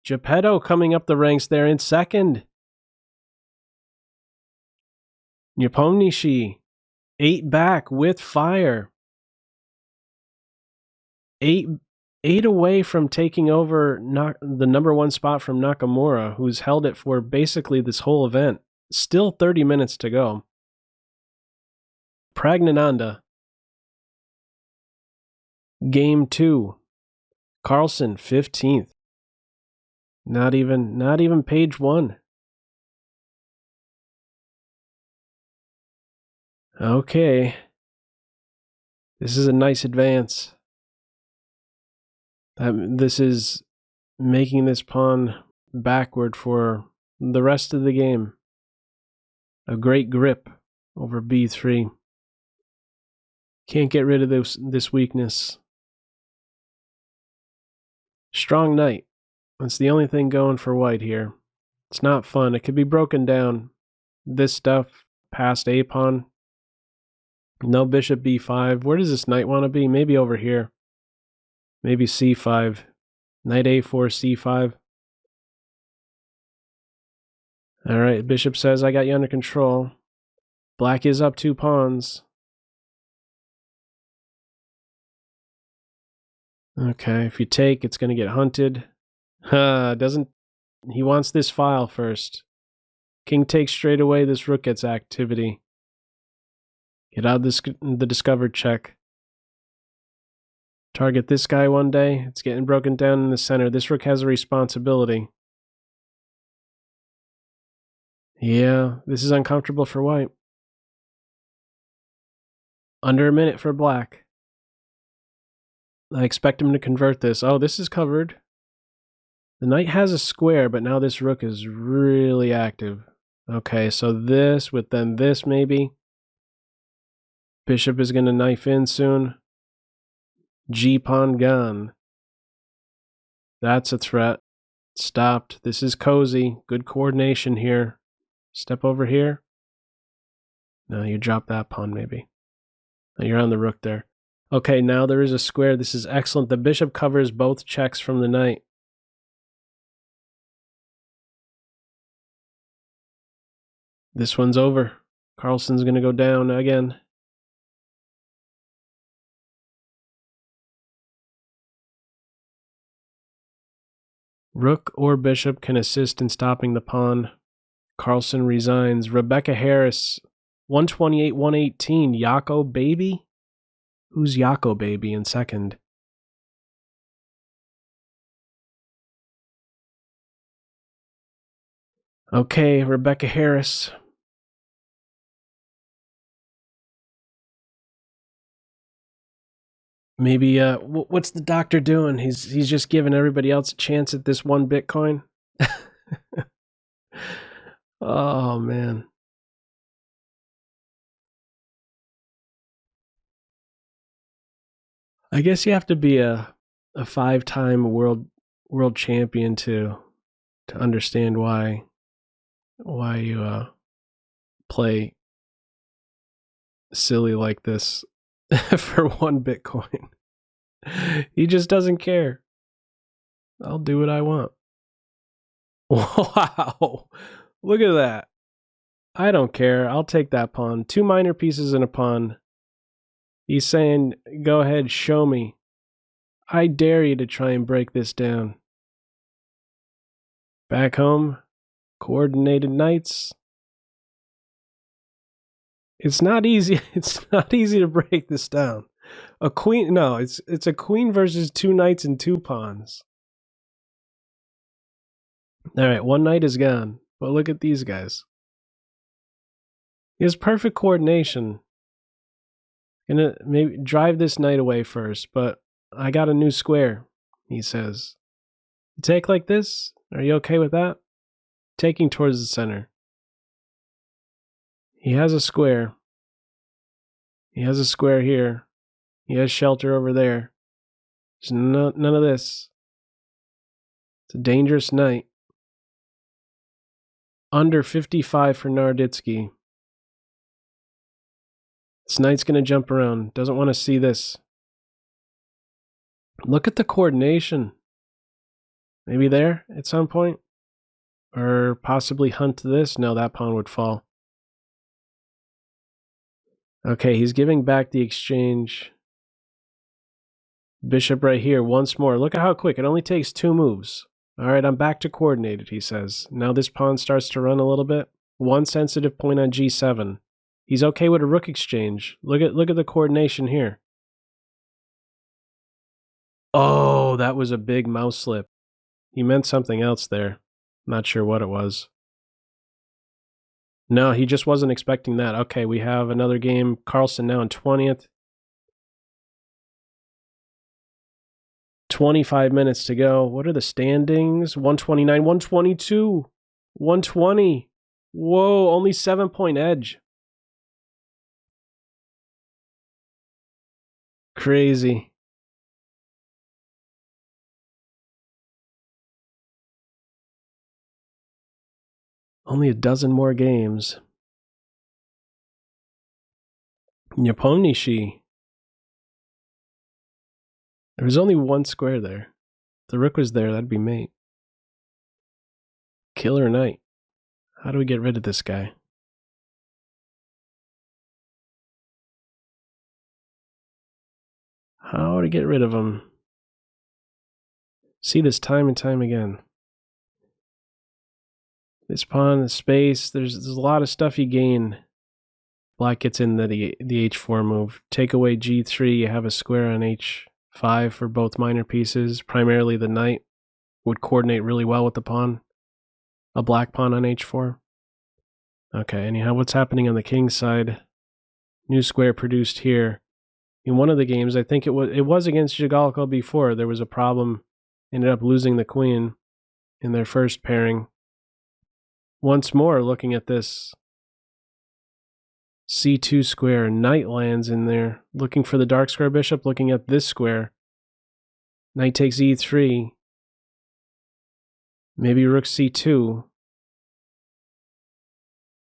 Geppetto coming up the ranks there in second. Nepomniachtchi. 8 back with fire. 8 away from taking over the #1 spot from Nakamura, who's held it for basically this whole event. Still 30 minutes to go. Pragnananda Game 2. Carlsen, 15th. Not even page 1. Okay. This is a nice advance. This is making this pawn backward for the rest of the game. A great grip over b3. Can't get rid of this weakness. Strong knight. That's the only thing going for white here. It's not fun. It could be broken down. This stuff past a pawn. No bishop b5. Where does this knight want to be? Maybe over here. Maybe c5. Knight a4, c5. All right, bishop says, I got you under control. Black is up 2 pawns. Okay, if you take, it's going to get hunted. He wants this file first. King takes straight away, this rook gets activity. Get out the discovered check. Target this guy one day. It's getting broken down in the center. This rook has a responsibility. Yeah, this is uncomfortable for white. Under a minute for black. I expect him to convert this. Oh, this is covered. The knight has a square, but now this rook is really active. Okay, so this with then this maybe. Bishop is going to knife in soon. G-pawn gone. That's a threat. Stopped. This is cozy. Good coordination here. Step over here. No, you drop that pawn maybe. No, you're on the rook there. Okay, now there is a square. This is excellent. The bishop covers both checks from the knight. This one's over. Carlsen's going to go down again. Rook or bishop can assist in stopping the pawn. Carlsen resigns. Rebecca Harris, 128, 118. Yako Baby? Who's Yako Baby in second? Okay, Rebecca Harris. Maybe, what's the doctor doing? He's just giving everybody else a chance at this one Bitcoin? Oh, man. I guess you have to be a 5-time world champion to understand why you play silly like this for 1 Bitcoin. He just doesn't care. I'll do what I want. Wow. Look at that. I don't care. I'll take that pawn. 2 minor pieces and a pawn. He's saying, go ahead, show me. I dare you to try and break this down. Back home, coordinated knights. It's not easy. It's not easy to break this down. A queen, no, it's a queen versus 2 knights and 2 pawns. All right, 1 knight is gone. But look at these guys. He has perfect coordination. Gonna maybe drive this knight away first, but I got a new square, he says. You take like this? Are you okay with that? Taking towards the center. He has a square. He has a square here. He has shelter over there. There's none of this. It's a dangerous knight. Under 55 for Naroditsky. This knight's going to jump around. Doesn't want to see this. Look at the coordination. Maybe there at some point? Or possibly hunt this? No, that pawn would fall. Okay, he's giving back the exchange. Bishop right here once more. Look at how quick. It only takes 2 moves. All right, I'm back to coordinated, he says. Now this pawn starts to run a little bit. 1 sensitive point on g7. He's okay with a rook exchange. Look at the coordination here. Oh, that was a big mouse slip. He meant something else there. Not sure what it was. No, he just wasn't expecting that. Okay, we have another game. Carlsen now in 20th. 25 minutes to go. What are the standings? 129, 122, 120. Whoa, only 7-point edge. Crazy. Only a dozen more games. Yaponishi. There was only one square there. If the rook was there, that'd be mate. Killer knight. How do we get rid of this guy? How to get rid of him? See this time and time again. This pawn, the space, there's a lot of stuff you gain. Black gets in the h4 move. Take away g3, you have a square on h5 for both minor pieces. Primarily the knight would coordinate really well with the pawn. A black pawn on h4. Okay, anyhow, what's happening on the king's side? New square produced here. In one of the games, I think it was against Jigalko before, there was a problem. Ended up losing the queen in their first pairing. Once more, looking at this c2 square, knight lands in there, looking for the dark square bishop, looking at this square. Knight takes e3. Maybe rook c2.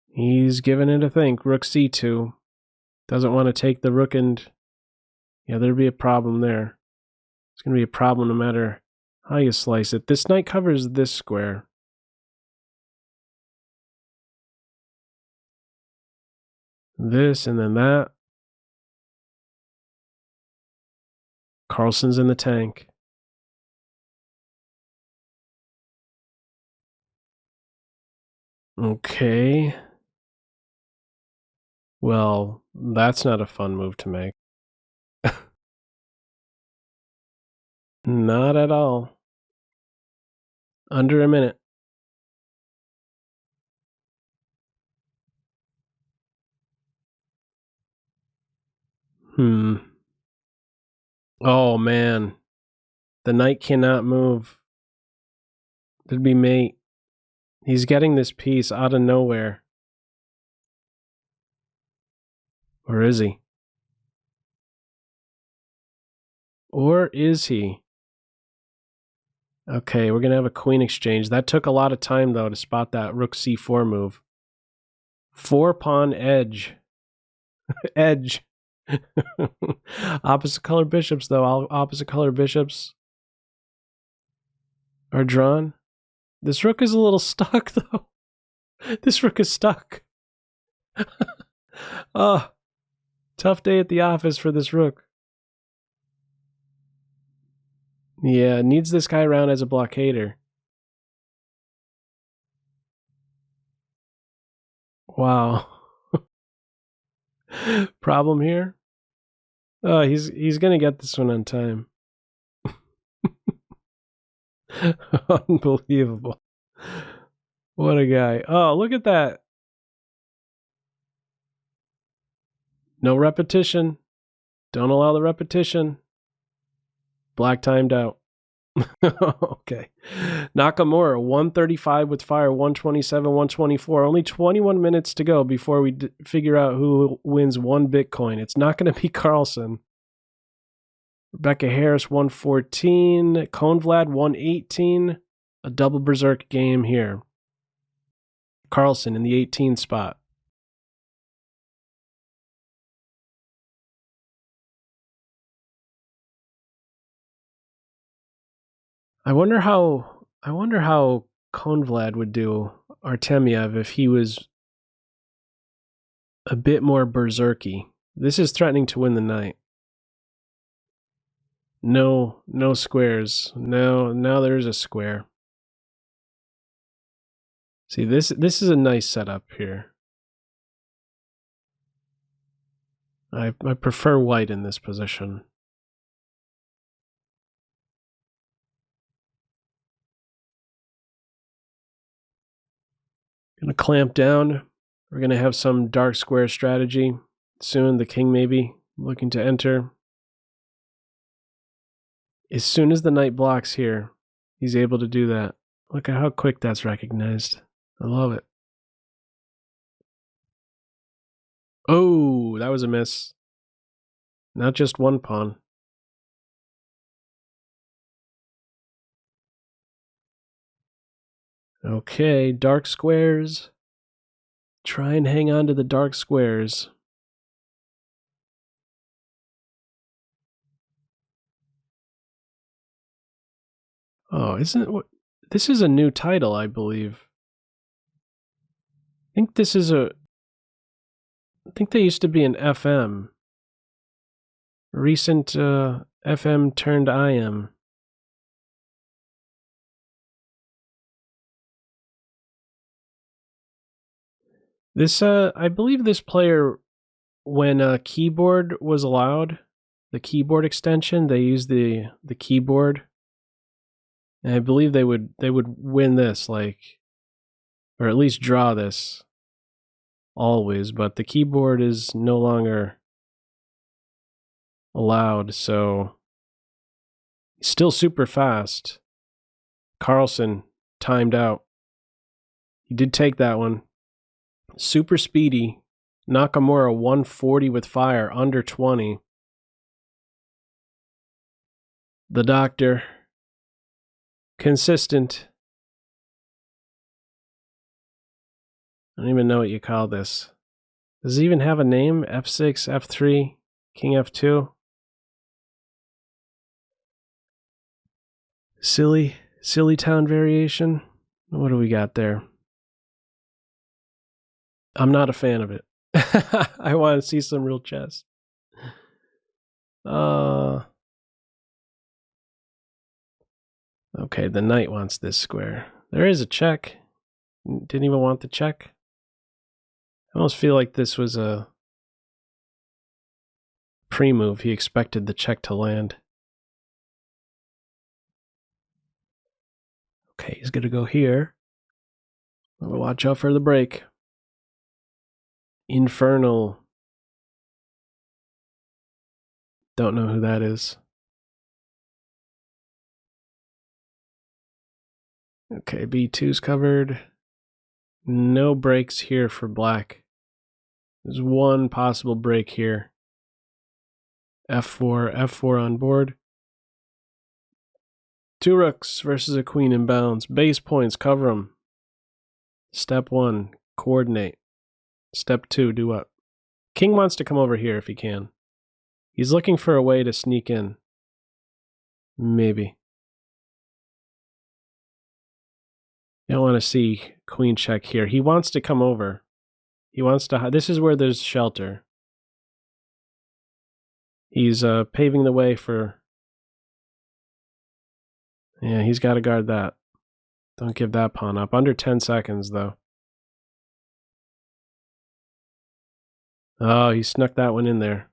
He's given it a think. Rook c2. Doesn't want to take the rook and... Yeah, there'd be a problem there. It's going to be a problem no matter how you slice it. This knight covers this square. This and then that. Carlsen's in the tank. Okay. Well, that's not a fun move to make. Not at all. Under a minute. Oh, man. The knight cannot move. It'd be mate. He's getting this piece out of nowhere. Or is he? Or is he? Okay, we're going to have a queen exchange. That took a lot of time, though, to spot that rook c4 move. 4-pawn edge. Edge. Opposite color bishops, though. All opposite color bishops are drawn. This rook is a little stuck, though. This rook is stuck. Oh, tough day at the office for this rook. Yeah, needs this guy around as a blockader. Wow. Problem here? Oh, he's gonna get this one on time. Unbelievable. What a guy. Oh, look at that. No repetition. Don't allow the repetition. Black timed out. Okay. Nakamura, 135 with fire, 127, 124. Only 21 minutes to go before we figure out who wins 1 Bitcoin. It's not going to be Carlsen. Rebecca Harris, 114. Convlad, 118. A double berserk game here. Carlsen in the 18 spot. I wonder how Convlad would do Artemiev if he was a bit more berserky. This is threatening to win the night. No squares. No, now there's a square. See, this is a nice setup here. I prefer white in this position. Gonna clamp down. We're gonna have some dark square strategy soon. The king maybe looking to enter. As soon as the knight blocks here, he's able to do that. Look at how quick that's recognized. I love it. Oh, that was a miss. Not just one pawn. Okay, dark squares. Try and hang on to the dark squares. Oh, this is a new title, I believe. I think they used to be an FM. Recent FM turned IM. This I believe this player, when keyboard was allowed, the keyboard extension, they used the keyboard. And I believe they would win this, like, or at least draw this always, but the keyboard is no longer allowed, so he's still super fast. Carlsen timed out. He did take that one. Super speedy. Nakamura 140 with fire, under 20. The doctor. Consistent. I don't even know what you call this. Does it even have a name? F6, F3, King F2? Silly town variation. What do we got there? I'm not a fan of it. I want to see some real chess. Okay, the knight wants this square. There is a check. Didn't even want the check. I almost feel like this was a pre-move. He expected the check to land. Okay, he's going to go here. Watch out for the break. Infernal. Don't know who that is. Okay, B2's covered. No breaks here for black. There's one possible break here. F4 on board. Two rooks versus a queen in bounds. Base points, cover them. Step 1, coordinate. Step 2, do what? King wants to come over here if he can. He's looking for a way to sneak in. Maybe. You don't want to see queen check here. He wants to come over. He wants to... This is where there's shelter. He's paving the way for... Yeah, he's got to guard that. Don't give that pawn up. Under 10 seconds, though. Oh, he snuck that one in there.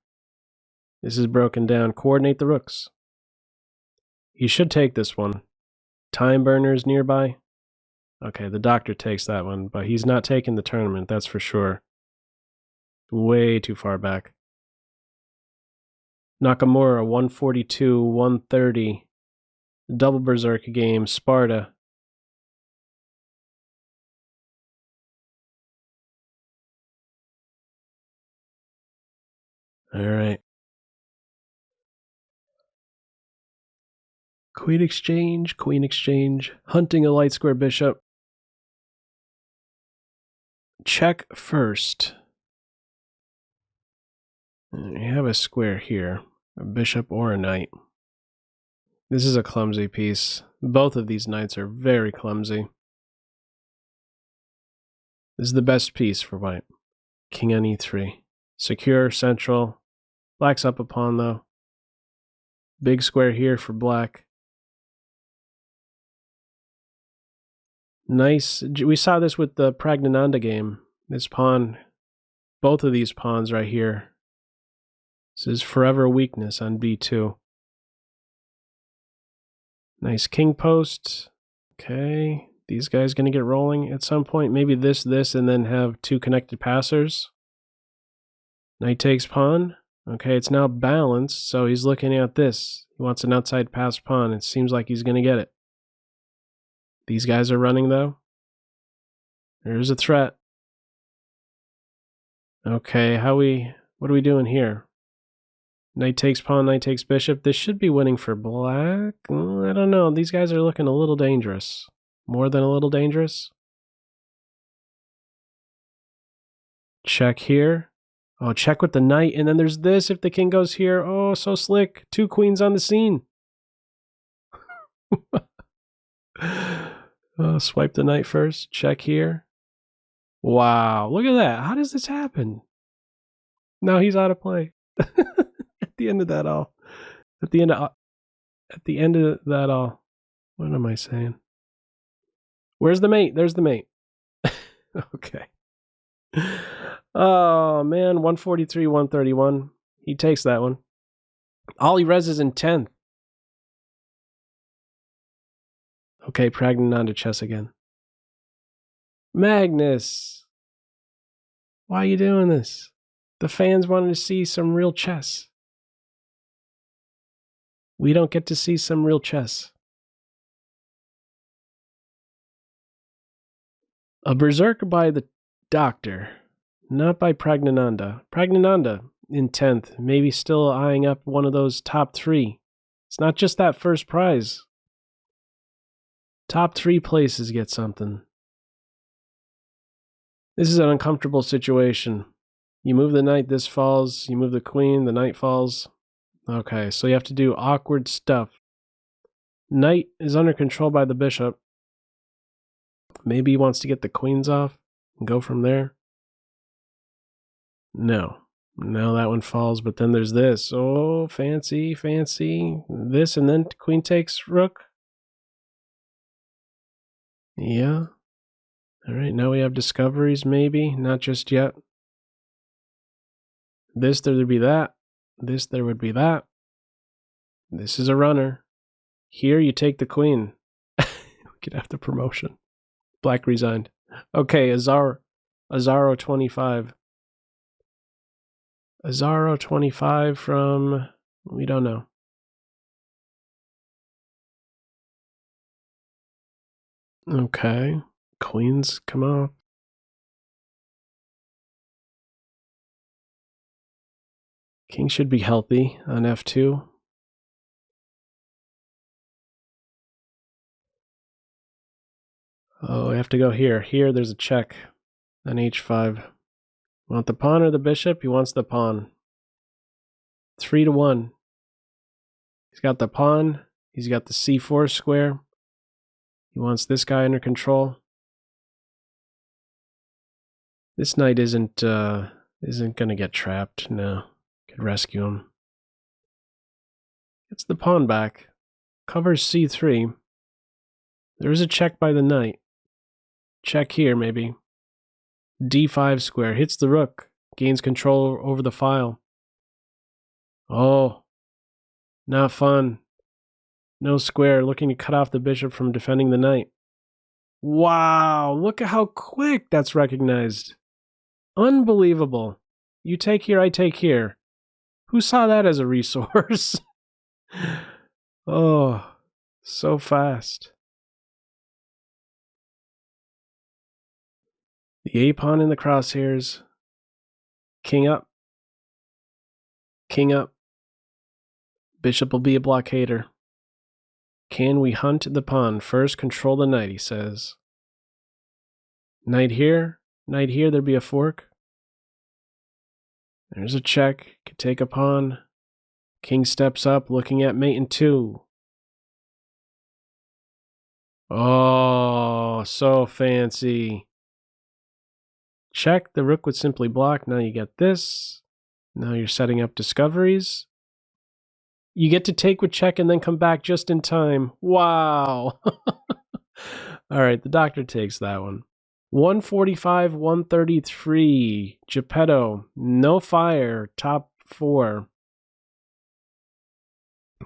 This is broken down. Coordinate the rooks. He should take this one. Time burners nearby. Okay, the doctor takes that one, but he's not taking the tournament, that's for sure. Way too far back. Nakamura, 142, 130. Double Berserk game, Sparta. All right. Queen exchange, hunting a light square bishop. Check first. You have a square here, a bishop or a knight. This is a clumsy piece. Both of these knights are very clumsy. This is the best piece for white. King on e3. Secure, central. Black's up a pawn, though. Big square here for black. Nice. We saw this with the Pragnananda game. This pawn, both of these pawns right here. This is forever a weakness on b2. Nice king post. Okay. These guys going to get rolling at some point. Maybe this, and then have two connected passers. Knight takes pawn. Okay, it's now balanced, so he's looking at this. He wants an outside passed pawn. It seems like he's going to get it. These guys are running, though. There's a threat. Okay, what are we doing here? Knight takes pawn, knight takes bishop. This should be winning for black. I don't know. These guys are looking a little dangerous. More than a little dangerous. Check here. Oh, check with the knight. And then there's this if the king goes here. Oh, so slick. Two queens on the scene. Oh, swipe the knight first. Check here. Wow. Look at that. How does this happen? Now he's out of play. At the end of that all. At the end of that all. What am I saying? Where's the mate? There's the mate. Okay. Oh, man. 143, 131. He takes that one. Alireza's in 10th. Okay, Pragnananda chess again. Magnus! Why are you doing this? The fans wanted to see some real chess. We don't get to see some real chess. A berserker by the doctor, not by Pragnananda. Pragnananda in 10th, maybe still eyeing up one of those top 3. It's not just that first prize. Top 3 places get something. This is an uncomfortable situation. You move the knight, this falls. You move the queen, the knight falls. Okay, so you have to do awkward stuff. Knight is under control by the bishop. Maybe he wants to get the queens off and go from there. No. Now that one falls, but then there's this. Oh, fancy, fancy. This, and then queen takes rook. Yeah. All right, now we have discoveries, maybe. Not just yet. This, there would be that. This, there would be that. This is a runner. Here, you take the queen. We could have the promotion. Black resigned. Okay, Azaro 25. Azaro 25 from... we don't know. Okay. Queens come off. King should be healthy on f2. Oh, I have to go here. Here, there's a check on h5. Want the pawn or the bishop? He wants the pawn. 3-1. He's got the pawn. He's got the c4 square. He wants this guy under control. This knight isn't gonna get trapped. No, could rescue him. Gets the pawn back. Covers c3. There is a check by the knight. Check here, maybe. d5 square. Hits the rook. Gains control over the file. Oh. Not fun. No square. Looking to cut off the bishop from defending the knight. Wow. Look at how quick that's recognized. Unbelievable. You take here, I take here. Who saw that as a resource? Oh. So fast. The a-pawn in the crosshairs. King up. King up. Bishop will be a blockader. Can we hunt the pawn? First, control the knight, he says. Knight here. Knight here, there'd be a fork. There's a check. Could take a pawn. King steps up, looking at mate in 2. Oh, so fancy. Check, the rook would simply block. Now you get this. Now you're setting up discoveries. You get to take with check and then come back just in time. Wow. All right, the doctor takes that one. 145, 133. Geppetto, no fire, top 4.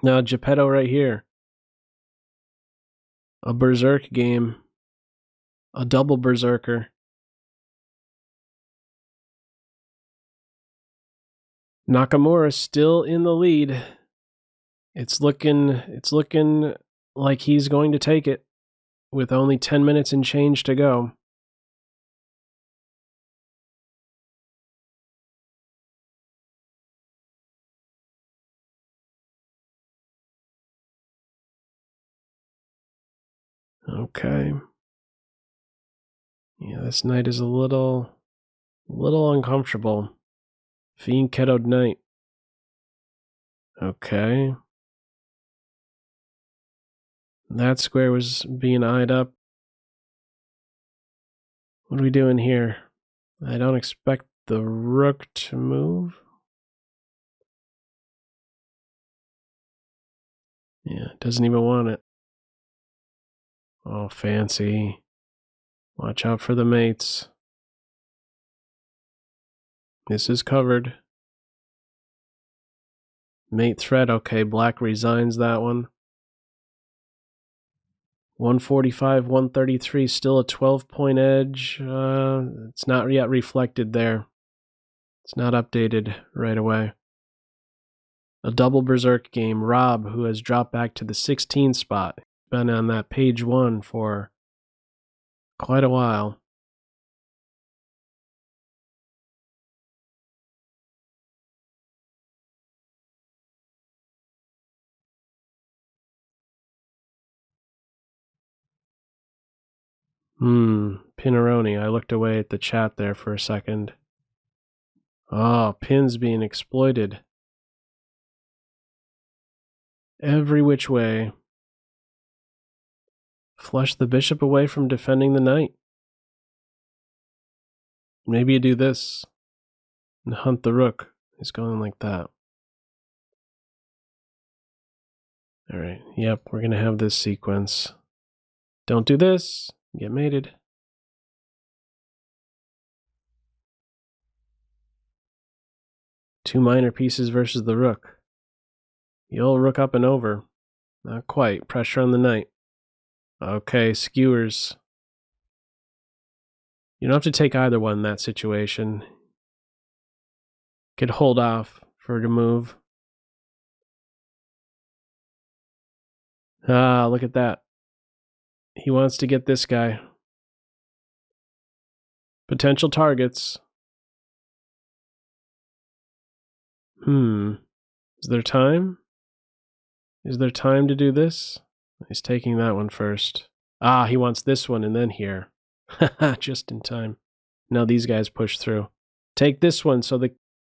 Now Geppetto right here. A berserk game. A double berserker. Nakamura still in the lead. It's looking like he's going to take it with only 10 minutes and change to go. Okay. Yeah, this night is a little uncomfortable. Fiend Ketoed Knight. Okay. That square was being eyed up. What are we doing here? I don't expect the rook to move. Yeah, doesn't even want it. Oh, fancy. Watch out for the mates. This is covered. Mate threat, okay, black resigns that one. 145, 133, still a 12-point edge. It's not yet reflected there. It's not updated right away. A double berserk game. Rob, who has dropped back to the 16 spot. Been on that page 1 for quite a while. Pinaroni. I looked away at the chat there for a second. Oh, Pin's being exploited. Every which way. Flush the bishop away from defending the knight. Maybe you do this and hunt the rook. He's going like that. Alright, yep, we're going to have this sequence. Don't do this. Get mated. Two minor pieces versus the rook. The old rook up and over. Not quite. Pressure on the knight. Okay, skewers. You don't have to take either one in that situation. Could hold off for the move. Ah, look at that. He wants to get this guy. Potential targets. Is there time? Is there time to do this? He's taking that one first. Ah, he wants this one and then here. Haha, just in time. Now these guys push through. Take this one so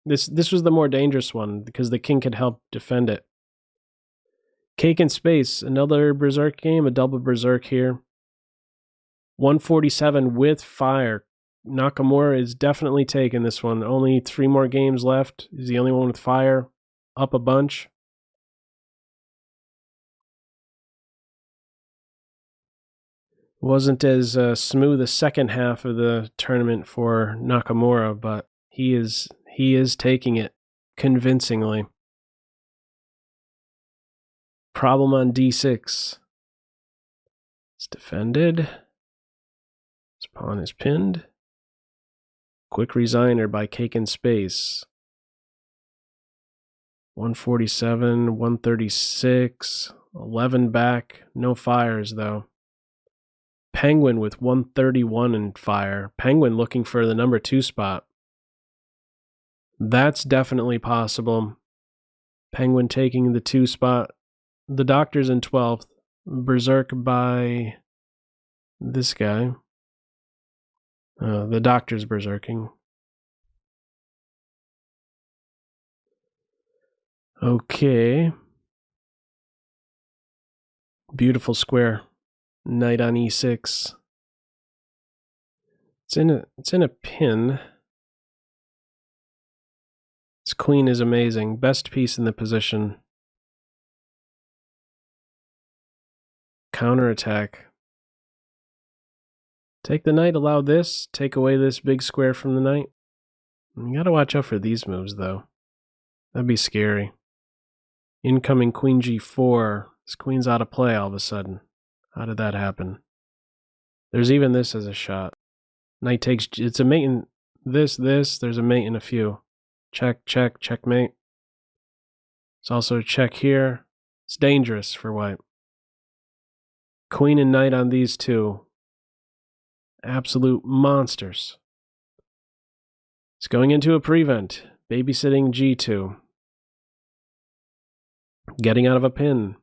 this was the more dangerous one because the king could help defend it. Cake in space, another berserk game, a double berserk here. 147 with fire. Nakamura is definitely taking this one. Only 3 more games left. He's the only one with fire. Up a bunch. Wasn't as smooth a second half of the tournament for Nakamura, but he is taking it convincingly. Problem on d6. It's defended. His pawn is pinned. Quick resigner by Cake in Space. 147, 136, 11 back. No fires, though. Penguin with 131 in fire. Penguin looking for the number 2 spot. That's definitely possible. Penguin taking the 2 spot. The Doctor's in 12th. Berserk by this guy. The Doctor's berserking. Okay. Beautiful square. Knight on e6. It's in a pin. This queen is amazing. Best piece in the position. Counterattack. Take the knight, allow this. Take away this big square from the knight. You gotta watch out for these moves, though. That'd be scary. Incoming queen g4. This queen's out of play all of a sudden. How did that happen? There's even this as a shot. Knight takes, it's a mate in this, there's a mate in a few. Check, check, checkmate. It's also a check here. It's dangerous for white. Queen and knight on these two. Absolute monsters. It's going into a prevent. Babysitting G2. Getting out of a pin.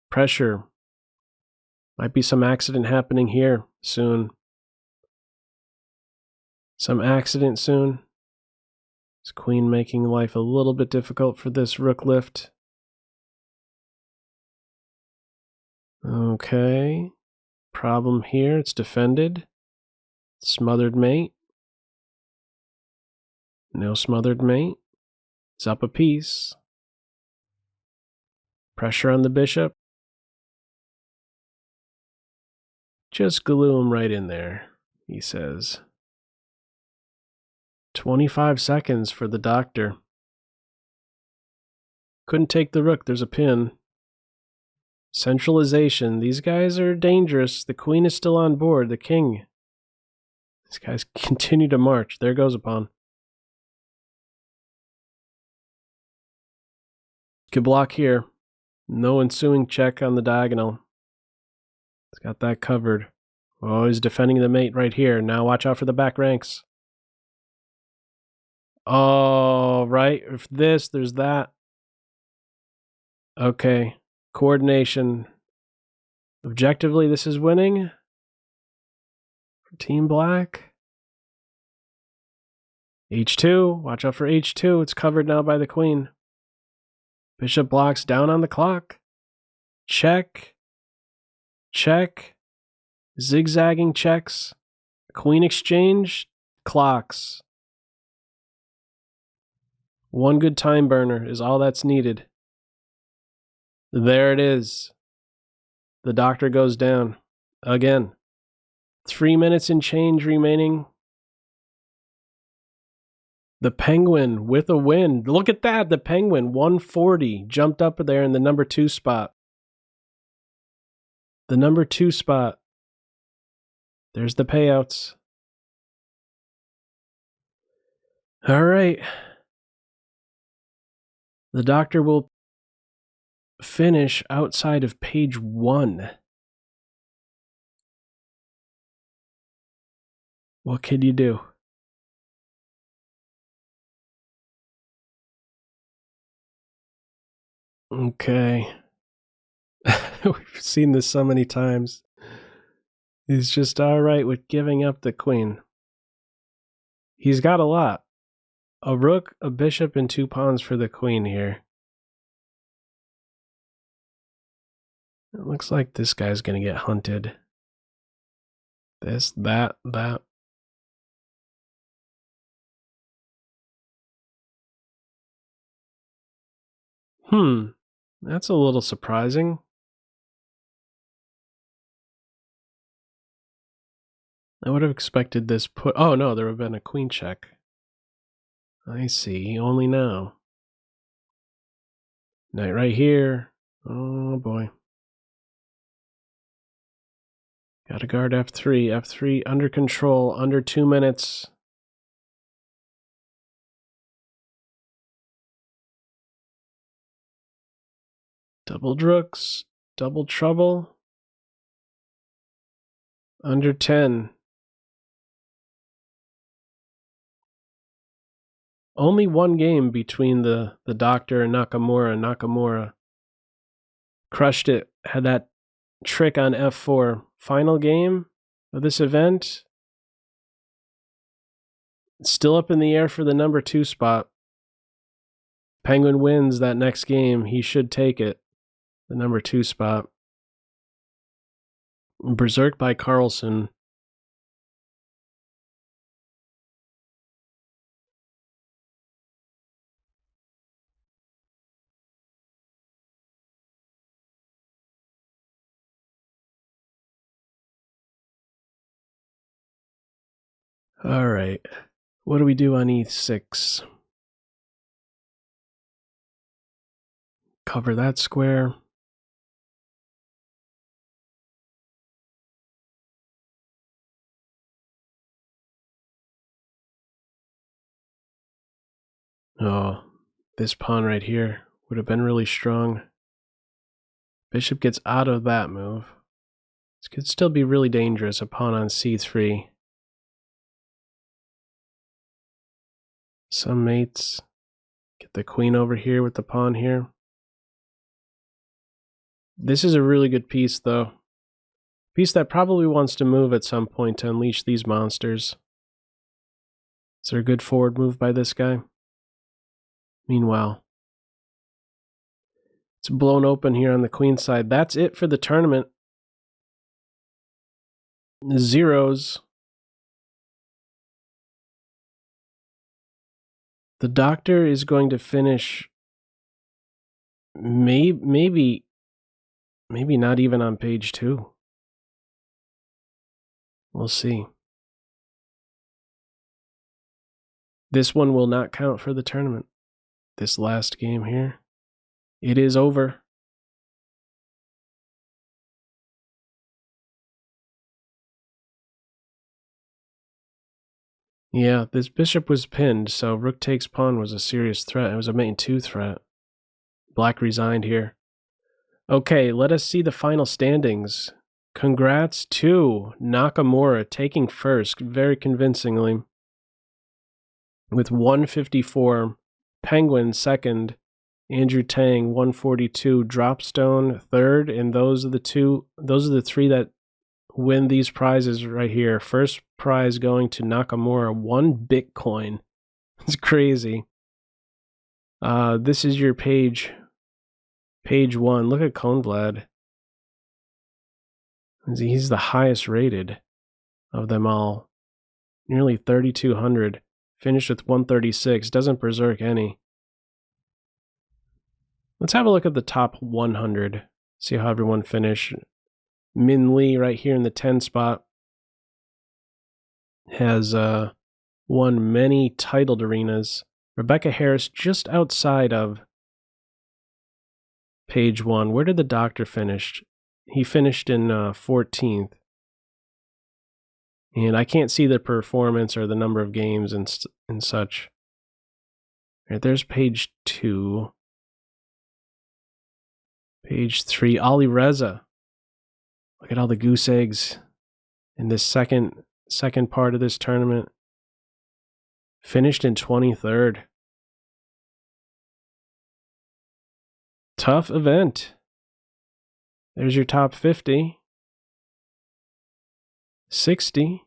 Pressure. Might be some accident happening here soon. Some accident soon. Is queen making life a little bit difficult for this rook lift? Okay. Problem here. It's defended. Smothered mate. No smothered mate. It's up a piece. Pressure on the bishop. Just glue him right in there, he says. 25 seconds for the doctor. Couldn't take the rook, there's a pin. Centralization, these guys are dangerous. The queen is still on board, the king. These guys continue to march. There goes a pawn. Could block here. No ensuing check on the diagonal. It's got that covered. Oh, he's defending the mate right here. Now watch out for the back ranks. Oh, right. If this, there's that. Okay. Coordination. Objectively, this is winning. For Team Black. H2. Watch out for H2. It's covered now by the queen. Bishop blocks down on the clock. Check. Check. Zigzagging checks. Queen exchange. Clocks. One good time burner is all that's needed. There it is. The doctor goes down. Again. 3 minutes and change remaining. The Penguin with a win. Look at that. The Penguin, 140. Jumped up there in the number 2 spot. The number 2 spot. There's the payouts. All right. The doctor will finish outside of page 1. What can you do? Okay. We've seen this so many times. He's just all right with giving up the queen. He's got a lot. A rook, a bishop, and 2 pawns for the queen here. It looks like this guy's going to get hunted. This, that, that. That's a little surprising. I would have expected this put. Oh no, there would have been a queen check. I see, only now. Knight right here. Oh boy. Gotta guard f3. F3 under control, under 2 minutes. Double rooks, double trouble. Under 10. Only one game between the doctor and Nakamura. Nakamura crushed it, had that trick on f4. Final game of this event. It's still up in the air for the number 2 spot. Penguin wins that next game. He should take it. The number 2 spot. Berserk by Carlsen. All right. What do we do on e6? Cover that square. Oh, this pawn right here would have been really strong. Bishop gets out of that move. This could still be really dangerous, a pawn on c3. Some mates. Get the queen over here with the pawn here. This is a really good piece, though. Piece that probably wants to move at some point to unleash these monsters. Is there a good forward move by this guy? Meanwhile, it's blown open here on the queen side. That's it for the tournament. Zeros. The doctor is going to finish maybe not even on page 2. We'll see. This one will not count for the tournament. This last game here. It is over. Yeah, this bishop was pinned, so rook takes pawn was a serious threat. It was a mate 2 threat. Black resigned here. Okay, let us see the final standings. Congrats to Nakamura taking first very convincingly with 154. Penguin second. Andrew Tang 142. Dropstone third, and those are the three that win these prizes right here. First prize going to Nakamura, 1 Bitcoin. It's crazy. This is your page 1. Look at Convlad. He's the highest rated of them all. Nearly 3,200. Finished with 136. Doesn't berserk any. Let's have a look at the top 100. See how everyone finished. Min Lee right here in the 10 spot has won many titled arenas. Rebecca Harris just outside of page 1. Where did the doctor finish? He finished in 14th. And I can't see the performance or the number of games and such. All right, there's page 2. Page 3, Alireza. Look at all the goose eggs in this second part of this tournament. Finished in 23rd. Tough event. There's your top 50. 60.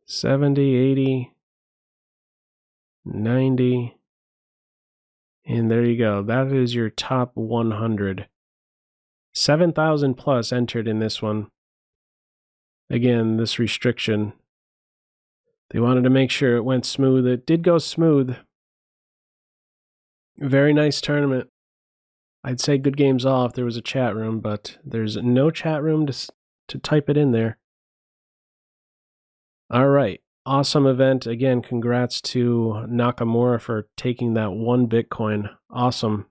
70, 80, 90. And there you go. That is your top 100. 7,000 plus entered in this one. Again, this restriction. They wanted to make sure it went smooth. It did go smooth. Very nice tournament. I'd say good games all if there was a chat room, but there's no chat room to type it in there. All right. Awesome event. Again, congrats to Nakamura for taking that 1 Bitcoin. Awesome.